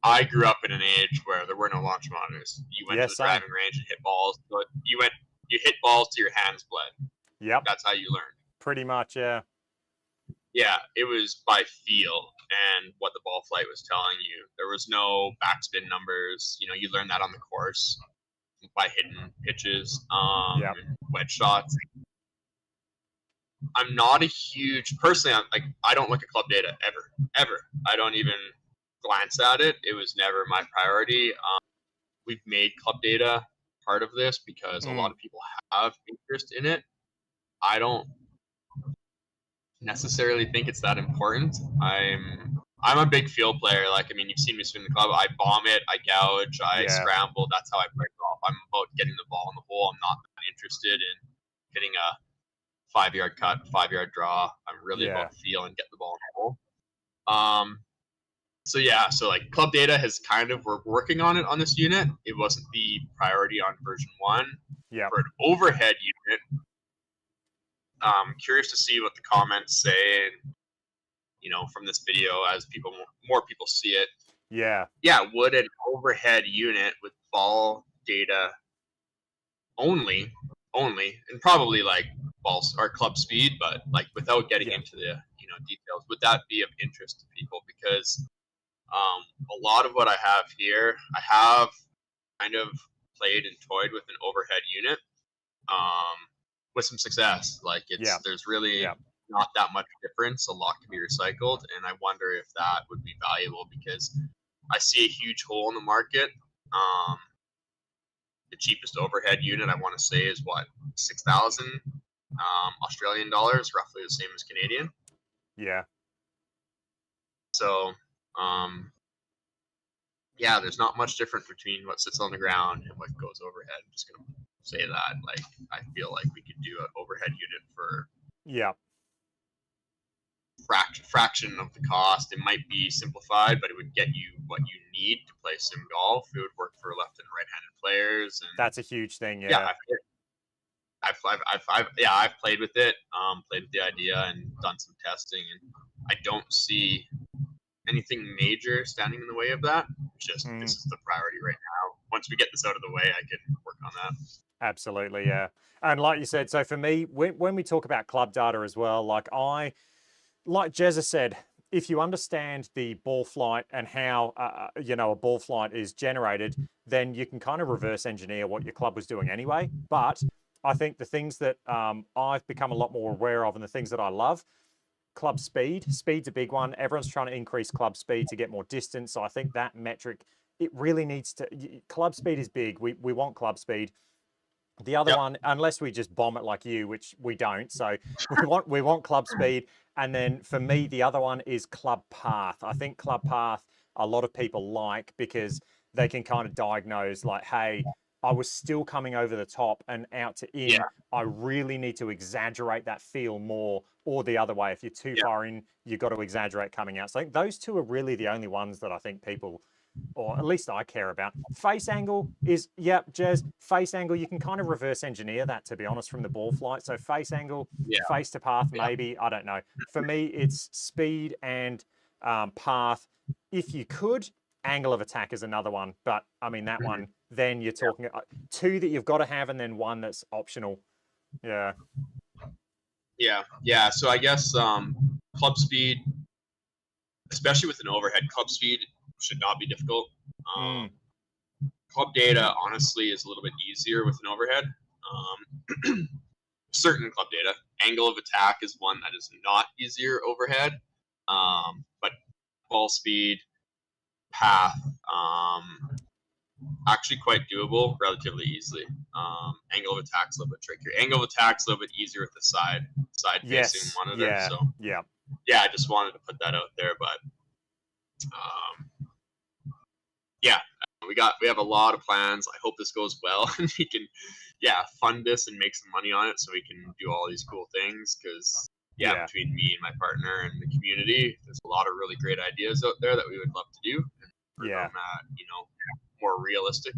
I grew up in an age where there were no launch monitors. You went to the driving range and hit balls, but you hit balls till your hands bled. Yep. That's how you learned. Pretty much, yeah. Yeah, it was by feel and what the ball flight was telling you. There was no backspin numbers. You learned that on the course by hitting pitches, wedge shots. I'm not a huge personally. I don't look at club data ever. I don't even glance at it. It was never my priority. We've made club data part of this because a lot of people have interest in it. I don't necessarily think it's that important. I'm a big field player. You've seen me swing the club. I bomb it, I gouge, I scramble. That's how I play golf. I'm about getting the ball in the hole. I'm not that interested in hitting a 5-yard cut, 5-yard draw. I'm really about feel and get the ball in the hole. So club data has we're working on it on this unit. It wasn't the priority on version 1. For an overhead unit, curious to see what the comments say, and from this video as more people see it. Would an overhead unit with ball data only, and probably balls or club speed, but without getting into the details, would that be of interest to people? Because a lot of what I have here, I have kind of played and toyed with an overhead unit with some success. There's really not that much difference. A lot can be recycled, and I wonder if that would be valuable because I see a huge hole in the market. The cheapest overhead unit I want to say is 6,000 Australian dollars, roughly the same as Canadian. Yeah. So, there's not much different between what sits on the ground and what goes overhead. I'm just gonna say that. I feel like we could do an overhead unit for fraction of the cost. It might be simplified, but it would get you what you need to play sim golf. It would work for left and right-handed players, and That's a huge thing. yeah, Yeah. I've played with it, played with the idea, and done some testing, and I don't see anything major standing in the way of that. Just this is the priority right now. Once we get this out of the way, I can work on that. Absolutely, yeah. And like you said, so for me, when we talk about club data as well, like Jezza said, if you understand the ball flight and how a ball flight is generated, then you can kind of reverse engineer what your club was doing anyway. But I think the things that I've become a lot more aware of and the things that I love, club speed. Speed's a big one. Everyone's trying to increase club speed to get more distance. So I think that metric, it really needs to, club speed is big. We want club speed. The other one, unless we just bomb it like you, which we don't. So we want club speed. And then for me, the other one is club path. I think club path, a lot of people like because they can kind of diagnose like, hey, I was still coming over the top and out to in. Yeah. I really need to exaggerate that feel more, or the other way. If you're too far in, you've got to exaggerate coming out. So I think those two are really the only ones that I think people, or at least I care about. Face angle is, Jez, face angle, you can kind of reverse engineer that, to be honest, from the ball flight. So face angle, face to path, maybe, I don't know. For me, it's speed and path. If you could, angle of attack is another one. But, I mean, that one, then you're talking two that you've got to have and then one that's optional. Yeah. Yeah. So I guess club speed, especially with an overhead, club speed should not be difficult. Club data, honestly, is a little bit easier with an overhead. Certain club data. Angle of attack is one that is not easier overhead. But ball speed, path, actually quite doable relatively easily. Angle of attack's a little bit trickier. Angle of attack's a little bit easier with the side facing monitor. Yeah. So yeah, I just wanted to put that out there. But we have a lot of plans. I hope this goes well and we can fund this and make some money on it so we can do all these cool things. Because between me and my partner and the community, there's a lot of really great ideas out there that we would love to do. And at more realistic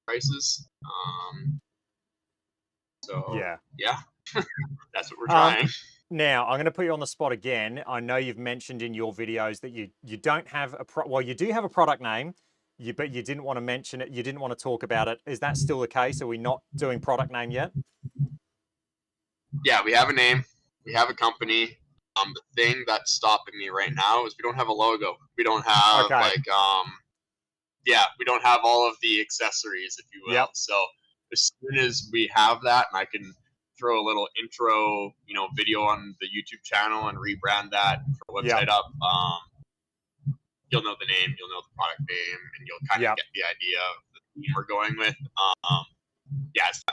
prices. That's what we're trying. Now, I'm going to put you on the spot again. I know you've mentioned in your videos that you don't have you do have a product name, but you didn't want to mention it. You didn't want to talk about it. Is that still the case? Are we not doing product name yet? Yeah, we have a name. We have a company. The thing that's stopping me right now is we don't have a logo. We don't have we don't have all of the accessories, if you will. Yep. So as soon as we have that, and I can throw a little intro, video on the YouTube channel and rebrand that, for the website up, you'll know the name, you'll know the product name, and you'll kind of get the idea of the theme we're going with. It's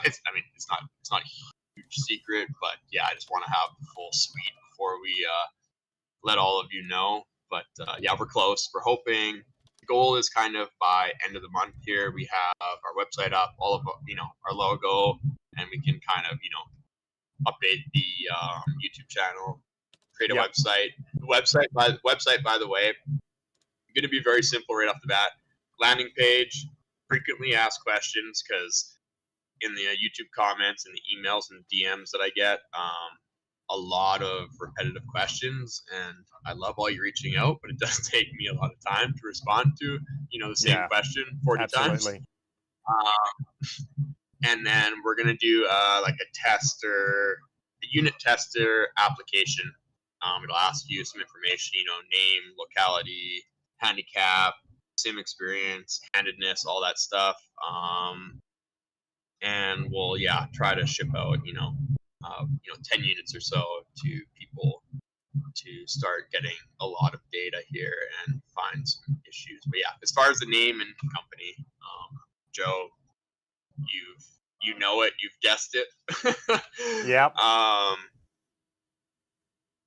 not a huge secret, but I just want to have the full suite before we let all of you know. But we're close. We're hoping. The goal is kind of by end of the month here, we have our website up, all of our logo, and we can kind of update the YouTube channel, create a website. The website, by the way, going to be very simple right off the bat. Landing page, frequently asked questions, because in the YouTube comments and the emails and DMs that I get, a lot of repetitive questions, and I love all you reaching out, but it does take me a lot of time to respond to the same question 40 times. And then we're gonna do like a unit tester application. It'll ask you some information, name, locality, handicap, sim experience, handedness, all that stuff. And we'll try to ship out 10 units or so to people to start getting a lot of data here and find some issues. But as far as the name and company, Joe, you know it, you've guessed it.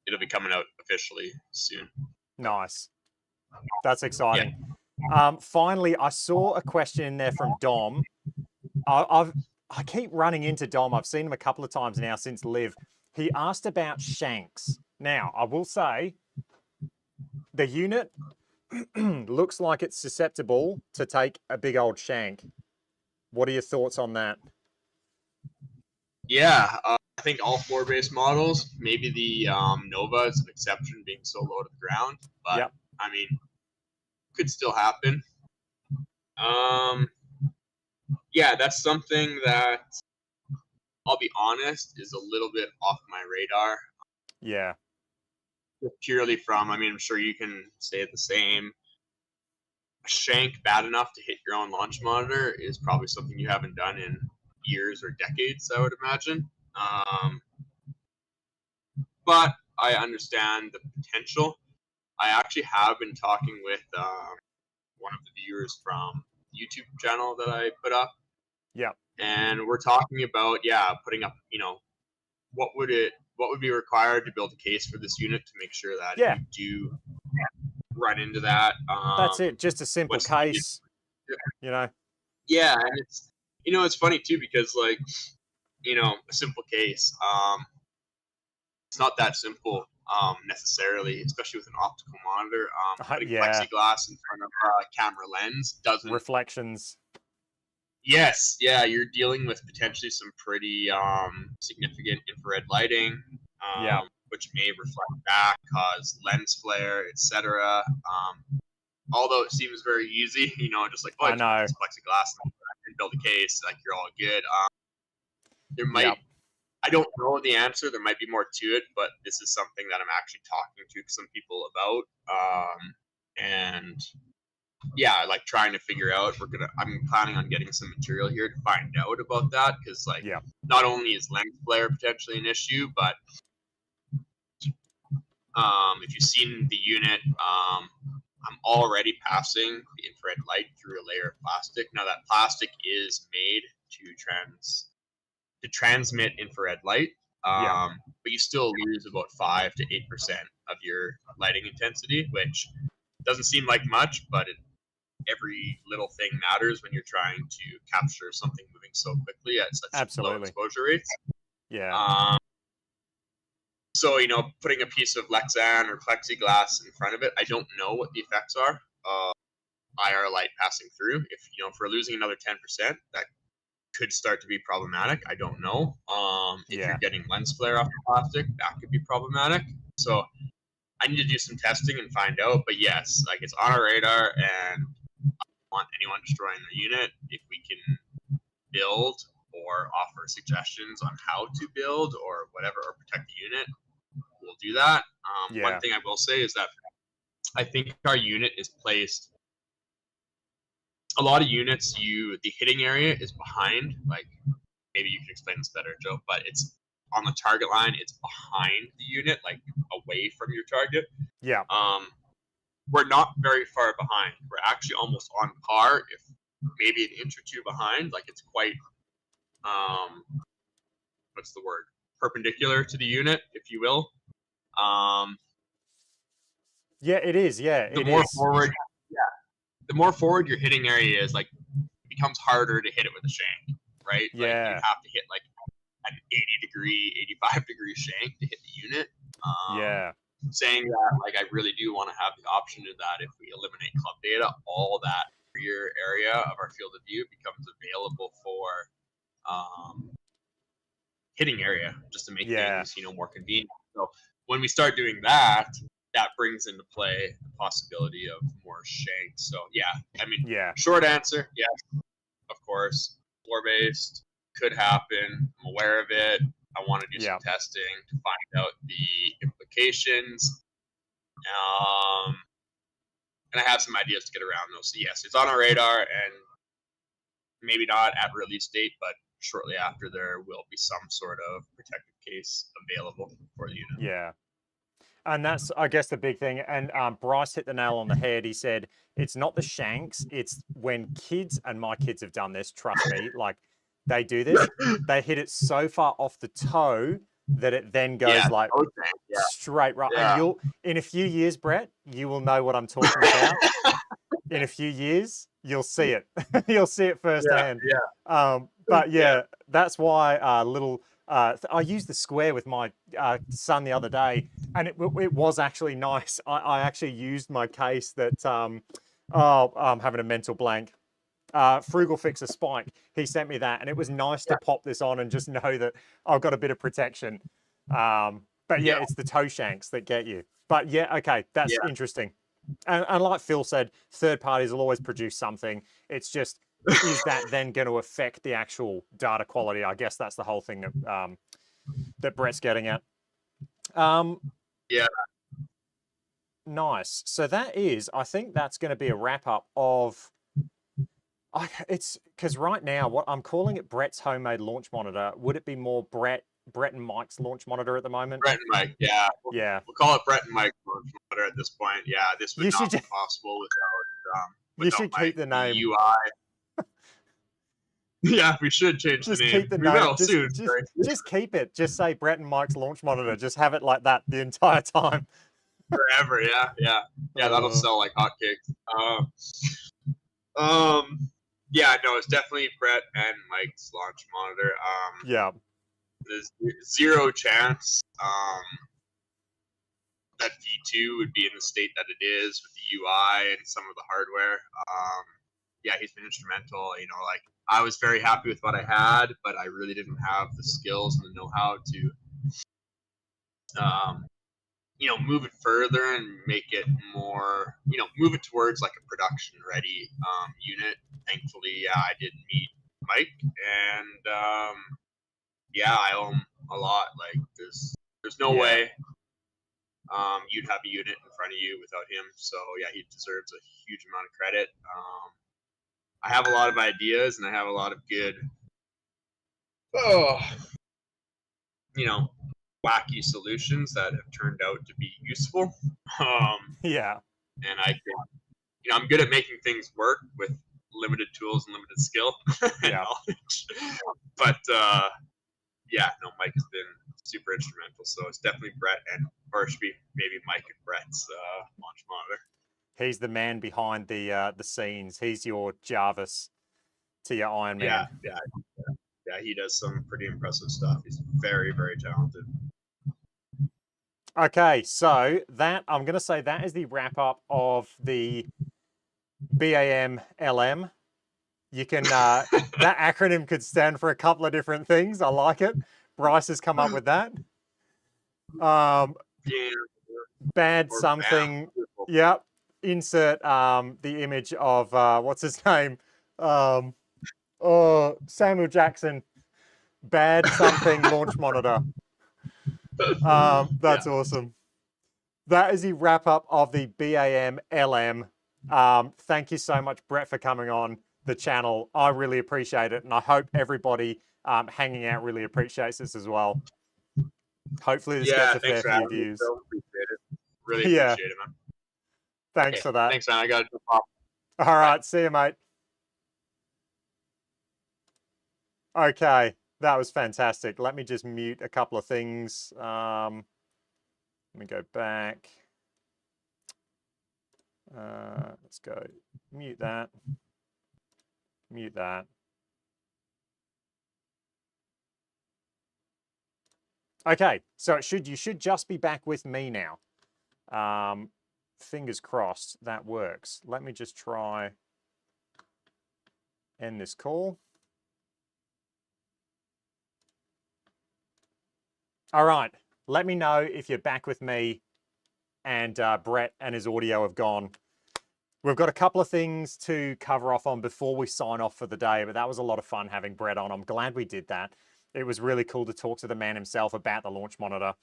It'll be coming out officially soon. Nice. That's exciting. Finally, I saw a question in there from Dom. I keep running into Dom. I've seen him a couple of times now since Live. He asked about shanks. Now, I will say, The unit looks like it's susceptible to take a big old shank. What are your thoughts on that? Yeah, I think all floor-based models, maybe the Nova is an exception, being so low to the ground, but Yep. I mean, could still happen. Yeah, that's something that I'll be honest is a little bit off my radar. Yeah. Purely from, I mean, I'm sure you can say the same. A shank bad enough to hit your own launch monitor is probably something you haven't done in years or decades, I would imagine. But I understand the potential. I actually have been talking with one of the viewers from the YouTube channel that I put up, Yep. and we're talking about putting up, what would be required to build a case for this unit to make sure that Yeah. if you do run into that, That's it. Just a simple what's needed. case, you know? Yeah, and it's funny too because like, a simple case, it's not that simple necessarily, especially with an optical monitor. Putting Yeah. plexiglass in front of a camera lens doesn't. Reflections. Yes, yeah, you're dealing with potentially some pretty significant infrared lighting, Yeah. which may reflect back, cause lens flare, etc. Although it seems very easy, just like, oh, I know. just plexiglass and build a case, like you're all good. There might, Yep. I don't know the answer. There might be more to it, but this is something that I'm actually talking to some people about, and yeah, like trying to figure out. I'm planning on getting some material here to find out about that because, like, Yeah. not only is lens flare potentially an issue, but if you've seen the unit, I'm already passing the infrared light through a layer of plastic. Now that plastic is made to transmit infrared light, but you still lose about 5 to 8% of your lighting intensity, which doesn't seem like much, but every little thing matters when you're trying to capture something moving so quickly at such low Absolutely. exposure rates. Yeah. So, putting a piece of Lexan or plexiglass in front of it, I don't know what the effects are of IR light passing through. If we're losing another 10%, that could start to be problematic. I don't know. If Yeah. you're getting lens flare off the plastic, that could be problematic. So I need to do some testing and find out. But yes, like it's on our radar, and I don't want anyone destroying their unit. If we can build or offer suggestions on how to build or whatever, or protect the unit, we'll do that. One Yeah. thing I will say is that I think our unit is placed. A lot of units, the hitting area is behind. Like, maybe you can explain this better, Joe, but it's on the target line. It's behind the unit, like away from your target. Yeah. We're not very far behind. We're actually almost on par, if maybe an inch or two behind. Like it's quite, what's the word? Perpendicular to the unit, if you will. Yeah, it is. Yeah, The it more is. forward, the more forward your hitting area is, like, it becomes harder to hit it with a shank, right? Like you Yeah. have to hit like an 80-degree, 85-degree shank to hit the unit. Yeah. Saying that, like, I really do want to have the option of that. If we eliminate club data, all that rear area of our field of view becomes available for hitting area, just to make things more convenient. So when we start doing that, that brings into play the possibility of more shanks. So yeah, I mean, short answer, yes, of course. Floor based could happen. I'm aware of it. I want to do some testing to find out the implications. And I have some ideas to get around those. So yes, it's on our radar, and maybe not at release date, but shortly after, there will be some sort of protective case available for the unit. Yeah. And that's, I guess, the big thing. And Bryce hit the nail on the head. He said, it's not the shanks. It's when kids, and my kids have done this, trust me, like they do this, they hit it so far off the toe that it then goes straight right. And you'll, in a few years, Brett, you will know what I'm talking about. In a few years, you'll see it. You'll see it firsthand. But that's why little I used the square with my son the other day, and it was actually nice. I actually used my case that, oh, I'm having a mental blank. Frugal Fixer Spike, he sent me that, and it was nice to pop this on and just know that I've got a bit of protection. But yeah, it's the toe shanks that get you. But yeah, okay, that's interesting. And like Phil said, third parties will always produce something. It's just, is that then going to affect the actual data quality? I guess that's the whole thing that that Brett's getting at. Yeah. Nice. So that is, I think that's going to be a wrap up of. It's because right now, what I'm calling it Brett's homemade launch monitor. Would it be more Brett and Mike's launch monitor at the moment? Brett and Mike, yeah. Yeah. We'll call it Brett and Mike launch monitor at this point. Yeah, this would You not should. be possible You without should my keep the name. UI. Yeah, we should change Just the name. keep the We name. will soon. Just keep it. Just say Brett and Mike's launch monitor. Just have it like that the entire time. Forever, yeah. That'll sell like hotcakes. Yeah, no, it's definitely Brett and Mike's launch monitor. Yeah. There's zero chance that V2 would be in the state that it is with the UI and some of the hardware. Yeah, he's been instrumental. You know, like I was very happy with what I had, but I really didn't have the skills and the know-how to, you know, move it further and make it more, you know, move it towards like a production-ready unit. Thankfully, yeah, I did meet Mike, and yeah, I owe him a lot. Like, there's no way you'd have a unit in front of you without him. So yeah, he deserves a huge amount of credit. I have a lot of ideas and I have a lot of good, you know, wacky solutions that have turned out to be useful. Yeah. And I can, you know, I'm good at making things work with limited tools and limited skill and knowledge. But yeah, no, Mike has been super instrumental. So it's definitely Brett and, or it should be maybe Mike and Brett's launch monitor. He's the man behind the scenes. He's your Jarvis to your Iron Man. Yeah, he does some pretty impressive stuff. He's very, very talented. Okay, so that I'm going to say that is the wrap up of the BAM LM. You can that acronym could stand for a couple of different things. I like it. Bryce has come up with that. Bad something. Yep. Insert the image of what's his name? Samuel Jackson. Bad something launch monitor. That's awesome. That is the wrap up of the BAM LM. Thank you so much, Brett, for coming on the channel. I really appreciate it, and I hope everybody hanging out really appreciates this as well. Hopefully this gets a fair few views. So appreciate it. Really appreciate it, man. Thanks for that. Thanks, man. I got to jump off. All right, see you, mate. Okay, that was fantastic. Let me just mute a couple of things. Let me go back. Let's go mute that. Mute that. Okay, so you should just be back with me now. Fingers crossed that works. Let me just try end this call. All right, let me know if you're back with me and Brett and his audio have gone. We've got a couple of things to cover off on before we sign off for the day, but that was a lot of fun having Brett on. I'm glad we did that. It was really cool to talk to the man himself about the launch monitor.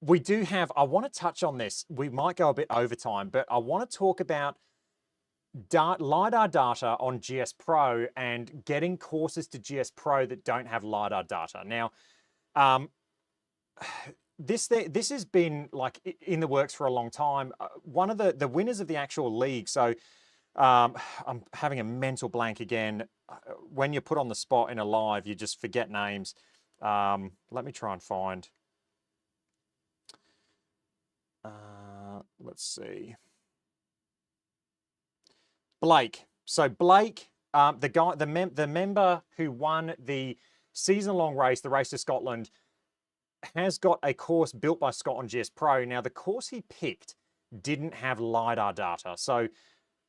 We do have, I want to touch on this. We might go a bit over time, but I want to talk about LiDAR data on GS Pro and getting courses to GS Pro that don't have LiDAR data. Now, this has been like in the works for a long time. One of the winners of the actual league, so I'm having a mental blank again. When you're put on the spot in a live, you just forget names. Let me try and find. Let's see. Blake. So Blake, the member who won the season-long race, the Race to Scotland, has got a course built by Scott on GS Pro. Now, the course he picked didn't have LiDAR data. So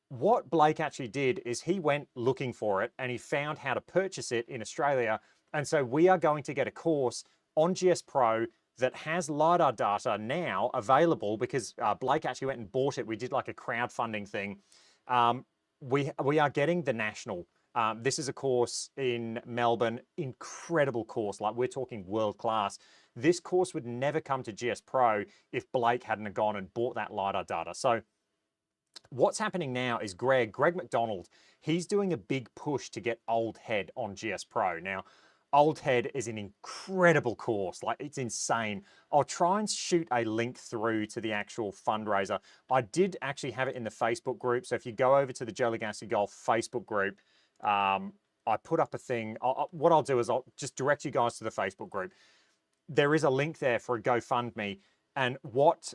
what Blake actually did is he went looking for it and he found how to purchase it in Australia. And so we are going to get a course on GS Pro that has LiDAR data now available because Blake actually went and bought it. We did like a crowdfunding thing. We are getting the national. This is a course in Melbourne, incredible course. Like we're talking world class. This course would never come to GS Pro if Blake hadn't gone and bought that LiDAR data. So what's happening now is Greg McDonald, he's doing a big push to get Old Head on GS Pro. Now, Old Head is an incredible course. Like, it's insane. I'll try and shoot a link through to the actual fundraiser. I did actually have it in the Facebook group. So if you go over to the Joe Lagowski Golf Facebook group, I put up a thing. What I'll do is I'll just direct you guys to the Facebook group. There is a link there for a GoFundMe. And what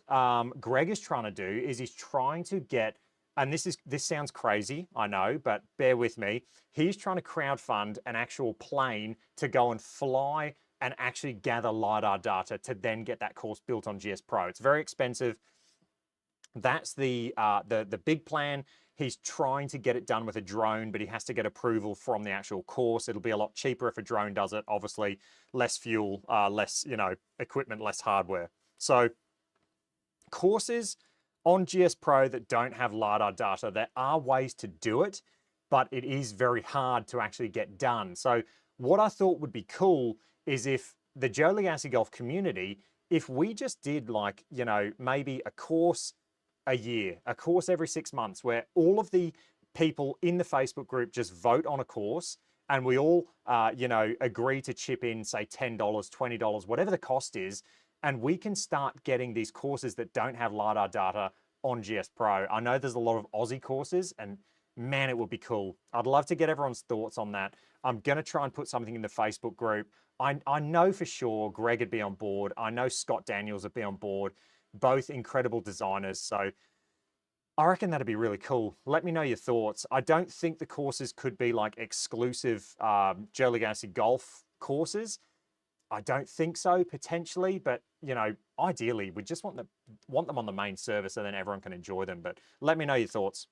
Greg is trying to do is he's trying to get, and this sounds crazy, I know, but bear with me. He's trying to crowdfund an actual plane to go and fly and actually gather LiDAR data to then get that course built on GS Pro. It's very expensive. That's the big plan. He's trying to get it done with a drone, but he has to get approval from the actual course. It'll be a lot cheaper if a drone does it. Obviously, less fuel, less equipment, less hardware. So courses on GS Pro that don't have LiDAR data, there are ways to do it, but it is very hard to actually get done. So what I thought would be cool is if the Joe Lagowski Golf community, if we just did like, maybe a course a year, a course every 6 months, where all of the people in the Facebook group just vote on a course and we all, agree to chip in, say $10, $20, whatever the cost is, and we can start getting these courses that don't have LiDAR data on GS Pro. I know there's a lot of Aussie courses, and man, it would be cool. I'd love to get everyone's thoughts on that. I'm going to try and put something in the Facebook group. I know for sure Greg would be on board. I know Scott Daniels would be on board. Both incredible designers. So I reckon that'd be really cool. Let me know your thoughts. I don't think the courses could be like exclusive Joe Lagowski Golf courses. I don't think so, potentially, but ideally we just want them on the main server so then everyone can enjoy them. But let me know your thoughts.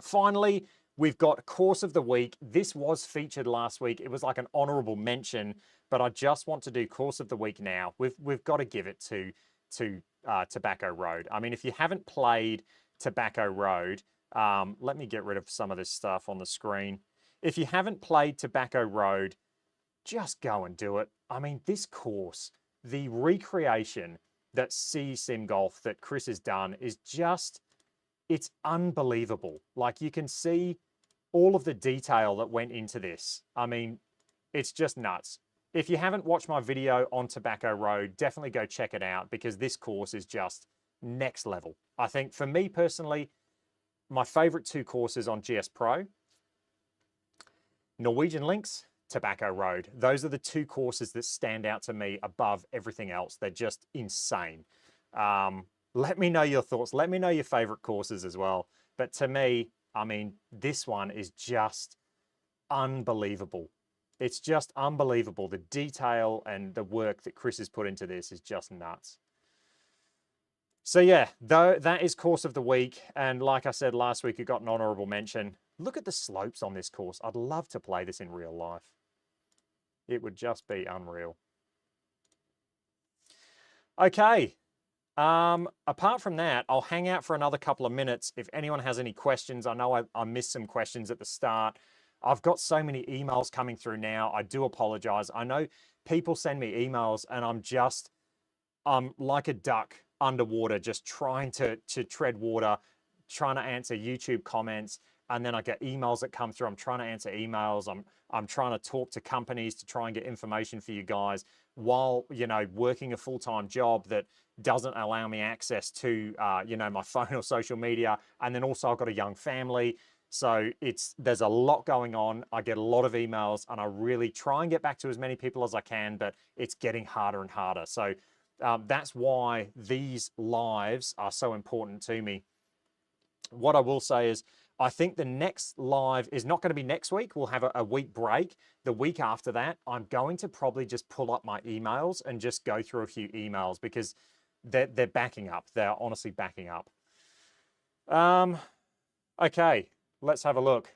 Finally, we've got Course of the Week. This was featured last week. It was like an honorable mention, but I just want to do Course of the Week now. We've got to give it to Tobacco Road. I mean, if you haven't played Tobacco Road, let me get rid of some of this stuff on the screen. If you haven't played Tobacco Road, just go and do it. I mean, this course, the recreation that Sim Golf that Chris has done is just, it's unbelievable. Like, you can see all of the detail that went into this. I mean, it's just nuts. If you haven't watched my video on Tobacco Road, definitely go check it out because this course is just next level. I think for me personally, my favorite two courses on GS Pro, Norwegian Links, Tobacco Road. Those are the two courses that stand out to me above everything else. They're just insane. Let me know your thoughts. Let me know your favorite courses as well. But to me, I mean, this one is just unbelievable. It's just unbelievable. The detail and the work that Chris has put into this is just nuts. So yeah, that is Course of the Week. And like I said last week, it got an honorable mention. Look at the slopes on this course. I'd love to play this in real life. It would just be unreal. Okay. Apart from that, I'll hang out for another couple of minutes. If anyone has any questions, I know I missed some questions at the start. I've got so many emails coming through now. I do apologize. I know people send me emails and I'm like a duck underwater, just trying to tread water, trying to answer YouTube comments. And then I get emails that come through. I'm trying to answer emails. I'm trying to talk to companies to try and get information for you guys while, working a full-time job that doesn't allow me access to, my phone or social media. And then also I've got a young family. So there's a lot going on. I get a lot of emails and I really try and get back to as many people as I can, but it's getting harder and harder. So that's why these lives are so important to me. What I will say is I think the next live is not going to be next week. We'll have a week break. The week after that, I'm going to probably just pull up my emails and just go through a few emails because they're backing up. They're honestly backing up. Okay, let's have a look.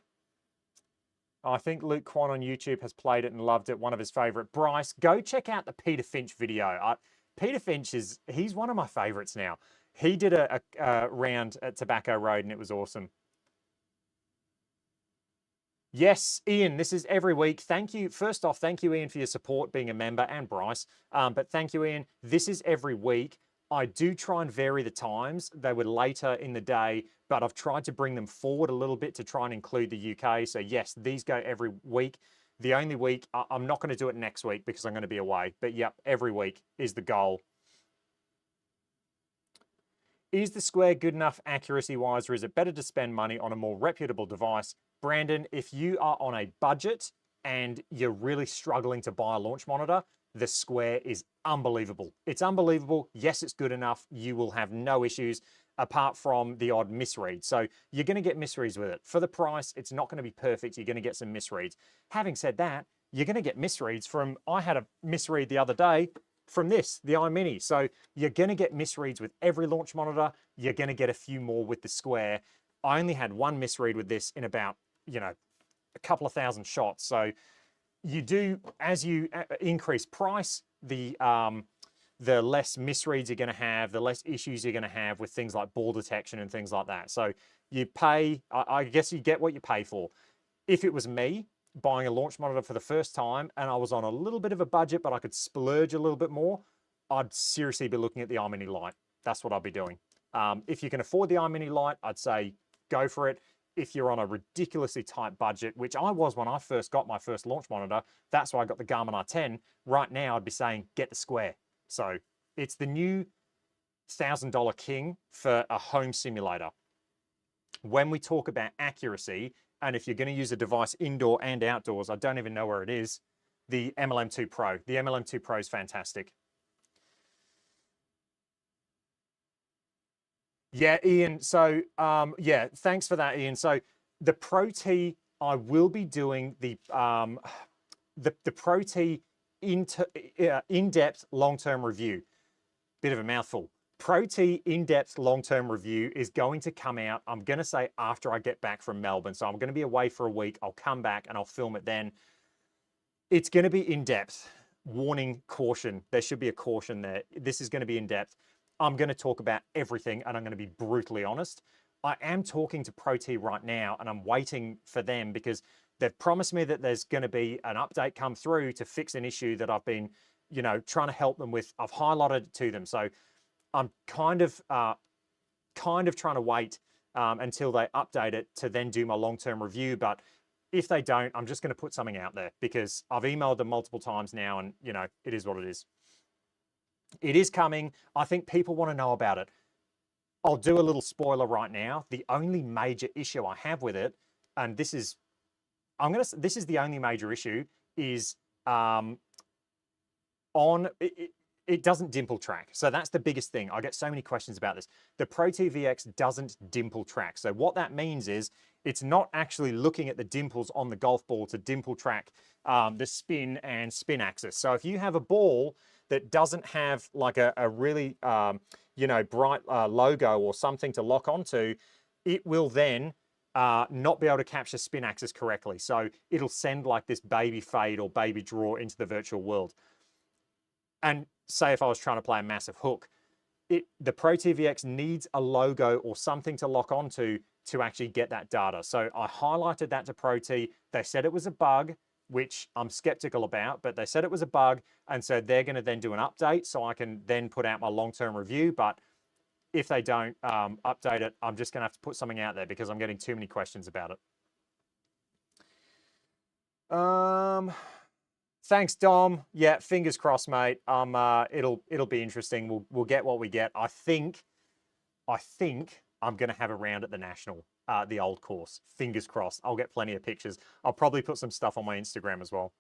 I think Luke Kwan on YouTube has played it and loved it. One of his favorite. Bryce, go check out the Peter Finch video. Peter Finch he's one of my favorites now. He did a round at Tobacco Road and it was awesome. Yes, Ian, this is every week. Thank you. First off, thank you, Ian, for your support, being a member, and Bryce. But thank you, Ian. This is every week. I do try and vary the times. They were later in the day, but I've tried to bring them forward a little bit to try and include the UK. So yes, these go every week. The only week, I'm not going to do it next week because I'm going to be away. But yep, every week is the goal. Is the Square good enough accuracy-wise, or is it better to spend money on a more reputable device? Brandon, if you are on a budget and you're really struggling to buy a launch monitor, the Square is unbelievable. It's unbelievable. Yes, it's good enough. You will have no issues apart from the odd misread. So you're going to get misreads with it. For the price, it's not going to be perfect. You're going to get some misreads. Having said that, you're going to get misreads from, I had a misread the other day from this, the iMini. So you're going to get misreads with every launch monitor. You're going to get a few more with the Square. I only had one misread with this in about, a couple of thousand shots. So you do, as you increase price, the less misreads you're going to have, the less issues you're going to have with things like ball detection and things like that. So you pay, I guess you get what you pay for. If it was me buying a launch monitor for the first time and I was on a little bit of a budget, but I could splurge a little bit more, I'd seriously be looking at the iMini Lite. That's what I'd be doing. If you can afford the iMini Lite, I'd say go for it. If you're on a ridiculously tight budget, which I was when I first got my first launch monitor, that's why I got the Garmin R10. Right now, I'd be saying get the Square. So it's the new $1,000 king for a home simulator. When we talk about accuracy, and if you're going to use a device indoor and outdoors, I don't even know where it is, the MLM2 Pro. The MLM2 Pro is fantastic. Yeah, Ian. So, yeah, thanks for that, Ian. So the Pro T, I will be doing the Pro T in-depth long-term review. Bit of a mouthful. Pro T in-depth long-term review is going to come out, I'm going to say, after I get back from Melbourne. So I'm going to be away for a week. I'll come back and I'll film it then. It's going to be in-depth. Warning, caution. There should be a caution there. This is going to be in-depth. I'm going to talk about everything and I'm going to be brutally honest. I am talking to Pro T right now and I'm waiting for them because they've promised me that there's going to be an update come through to fix an issue that I've been, trying to help them with. I've highlighted it to them. So I'm kind of trying to wait until they update it to then do my long-term review. But if they don't, I'm just going to put something out there because I've emailed them multiple times now and, it is what it is. It is coming. I think people want to know about it. I'll do a little spoiler right now. The only major issue I have with it, and this is the only major issue, is it doesn't dimple track. So that's the biggest thing. I get so many questions about this. The Pro T VX doesn't dimple track. So what that means is it's not actually looking at the dimples on the golf ball to dimple track the spin and spin axis. So if you have a ball that doesn't have like a really, bright logo or something to lock onto, it will then not be able to capture spin axis correctly. So it'll send like this baby fade or baby draw into the virtual world. And say if I was trying to play a massive hook, the Pro T VX needs a logo or something to lock onto to actually get that data. So I highlighted that to Pro T. They said it was a bug, which I'm skeptical about, but they said it was a bug. And so they're going to then do an update so I can then put out my long-term review. But if they don't update it, I'm just going to have to put something out there because I'm getting too many questions about it. Thanks, Dom. Yeah, fingers crossed, mate. It'll be interesting. We'll get what we get. I think I'm going to have a round at the National, the old course. Fingers crossed. I'll get plenty of pictures. I'll probably put some stuff on my Instagram as well.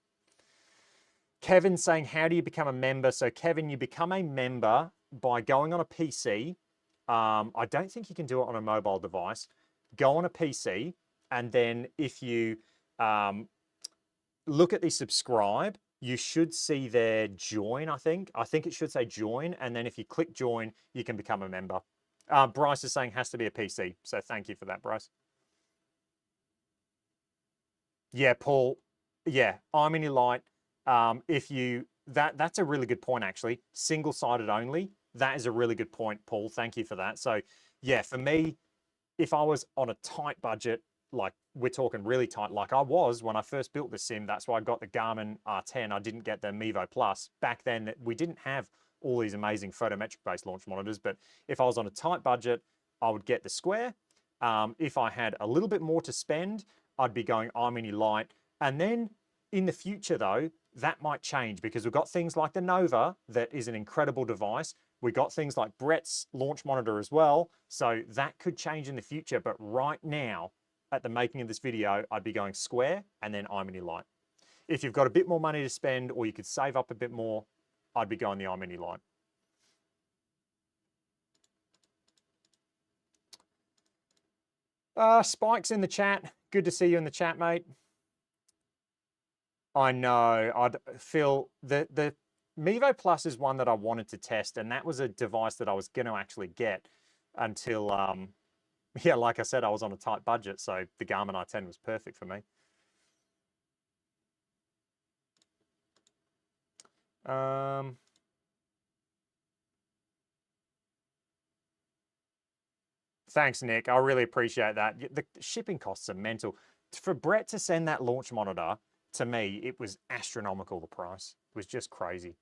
Kevin saying, how do you become a member? So Kevin, you become a member by going on a PC. I don't think you can do it on a mobile device. go on a PC, and then if you look at the subscribe, you should see there join, I think. I think it should say join, and then if you click join, you can become a member. Bryce is saying has to be a PC, so thank you for that, Bryce. Yeah, Paul. Yeah, I'm in your light. If you that's a really good point actually. Single-sided only. That is a really good point, Paul. Thank you for that. So yeah, for me, if I was on a tight budget, like we're talking really tight, like I was when I first built the sim, that's why I got the Garmin R10. I didn't get the Mevo Plus. Back then, we didn't have all these amazing photometric-based launch monitors, but if I was on a tight budget, I would get the Square. If I had a little bit more to spend, I'd be going iMini Lite. And then in the future, though, that might change because we've got things like the Nova that is an incredible device. We got things like Brett's launch monitor as well. So that could change in the future. But right now, at the making of this video, I'd be going Square and then iMini Lite. If you've got a bit more money to spend or you could save up a bit more, I'd be going the iMini Lite. Spike's in the chat. Good to see you in the chat, mate. I know. Phil, the Mevo Plus is one that I wanted to test, and that was a device that I was going to actually get until, yeah, like I said, I was on a tight budget, so the Garmin i10 was perfect for me. Thanks, Nick. I really appreciate that. The shipping costs are mental. For Brett to send that launch monitor, to me, it was astronomical, the price. It was just crazy.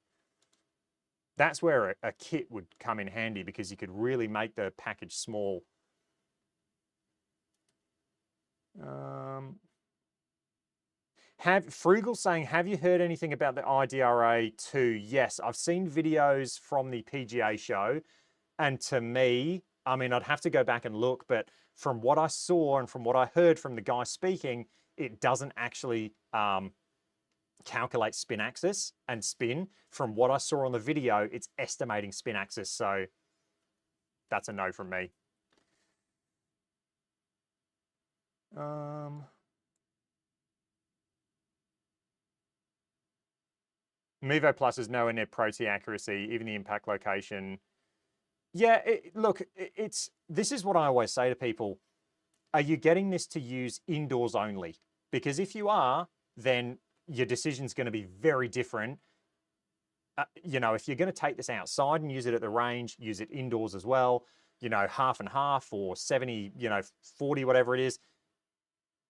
That's where a kit would come in handy because you could really make the package small. Frugal saying, have you heard anything about the IDRA 2? Yes, I've seen videos from the PGA show. And to me, I mean, I'd have to go back and look, but from what I saw and from what I heard from the guy speaking, it doesn't actually calculate spin axis and spin. From what I saw on the video, it's estimating spin axis. So that's a no from me. Mevo Plus is nowhere near Pro T accuracy, even the impact location. Yeah, look, this is what I always say to people. Are you getting this to use indoors only? Because if you are, then your decision's going to be very different. You know, if you're going to take this outside and use it at the range, use it indoors as well, you know, half and half or 70, 40, whatever it is.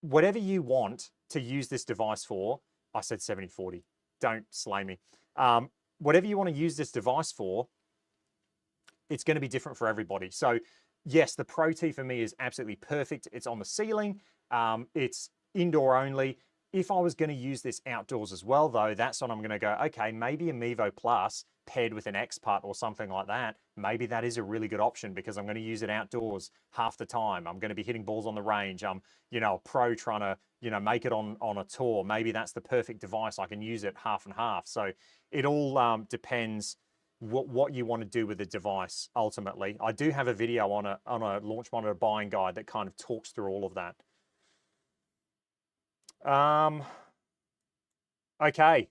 Whatever you want to use this device for, I said 70-40. Don't slay me. Whatever you want to use this device for, it's going to be different for everybody. So yes, the Pro T for me is absolutely perfect. It's on the ceiling. It's indoor only. If I was going to use this outdoors as well, though, that's when I'm going to go, okay, maybe a Mevo Plus paired with an X-Putt or something like that, maybe that is a really good option because I'm going to use it outdoors half the time. I'm going to be hitting balls on the range. I'm, a pro trying to, make it on a tour. Maybe that's the perfect device. I can use it half and half. So it all depends what you want to do with the device ultimately. I do have a video on a launch monitor buying guide that kind of talks through all of that. Okay.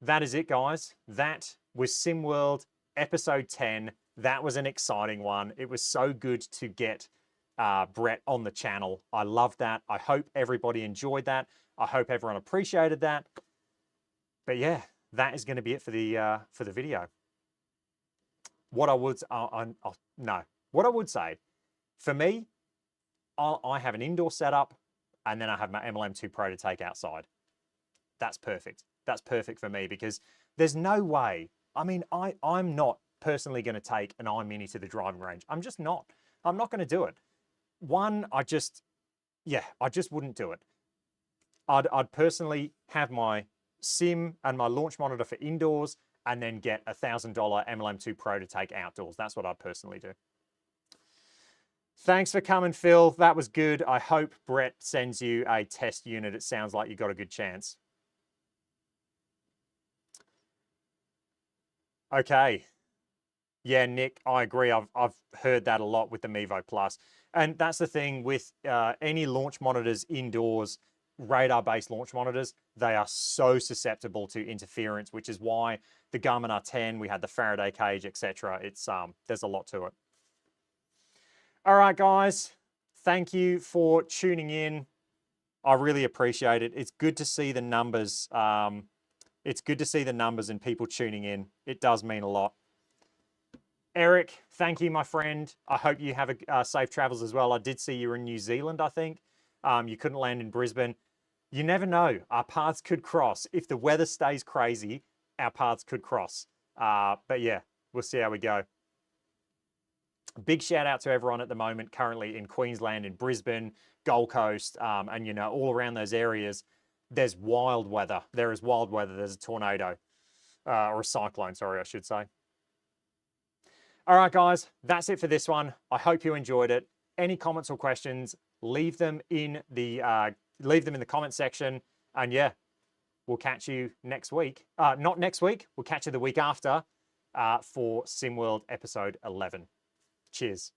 That is it, guys. That was SimWorld episode 10. That was an exciting one. It was so good to get Brett on the channel. I loved that. I hope everybody enjoyed that. I hope everyone appreciated that. But yeah, that is going to be it for the video. What I would what I would say, for me, I have an indoor setup, and then I have my MLM2 Pro to take outside. That's perfect. That's perfect for me because there's no way. I mean, I'm not personally going to take an iMini to the driving range. I'm just not. I'm not going to do it. One, I just wouldn't do it. I'd personally have my sim and my launch monitor for indoors and then get a $1,000 MLM2 Pro to take outdoors. That's what I'd personally do. Thanks for coming, Phil. That was good. I hope Brett sends you a test unit. It sounds like you got a good chance. Okay. Yeah, Nick, I agree. I've heard that a lot with the Mevo Plus. And that's the thing with any launch monitors indoors, radar-based launch monitors, they are so susceptible to interference, which is why the Garmin R10, we had the Faraday cage, etc. It's there's a lot to it. All right, guys, thank you for tuning in. I really appreciate it. It's good to see the numbers. It's good to see the numbers and people tuning in. It does mean a lot. Eric, thank you, my friend. I hope you have a safe travels as well. I did see you were in New Zealand, I think. You couldn't land in Brisbane. You never know. Our paths could cross. If the weather stays crazy, our paths could cross. But yeah, we'll see how we go. Big shout out to everyone at the moment currently in Queensland, in Brisbane, Gold Coast, and you know, all around those areas. There's wild weather. There is wild weather. There's a tornado or a cyclone, sorry, I should say. All right, guys, that's it for this one. I hope you enjoyed it. Any comments or questions, leave them in the comment section. And yeah, we'll catch you next week. Not next week. We'll catch you the week after for SimWorld episode 11. Cheers.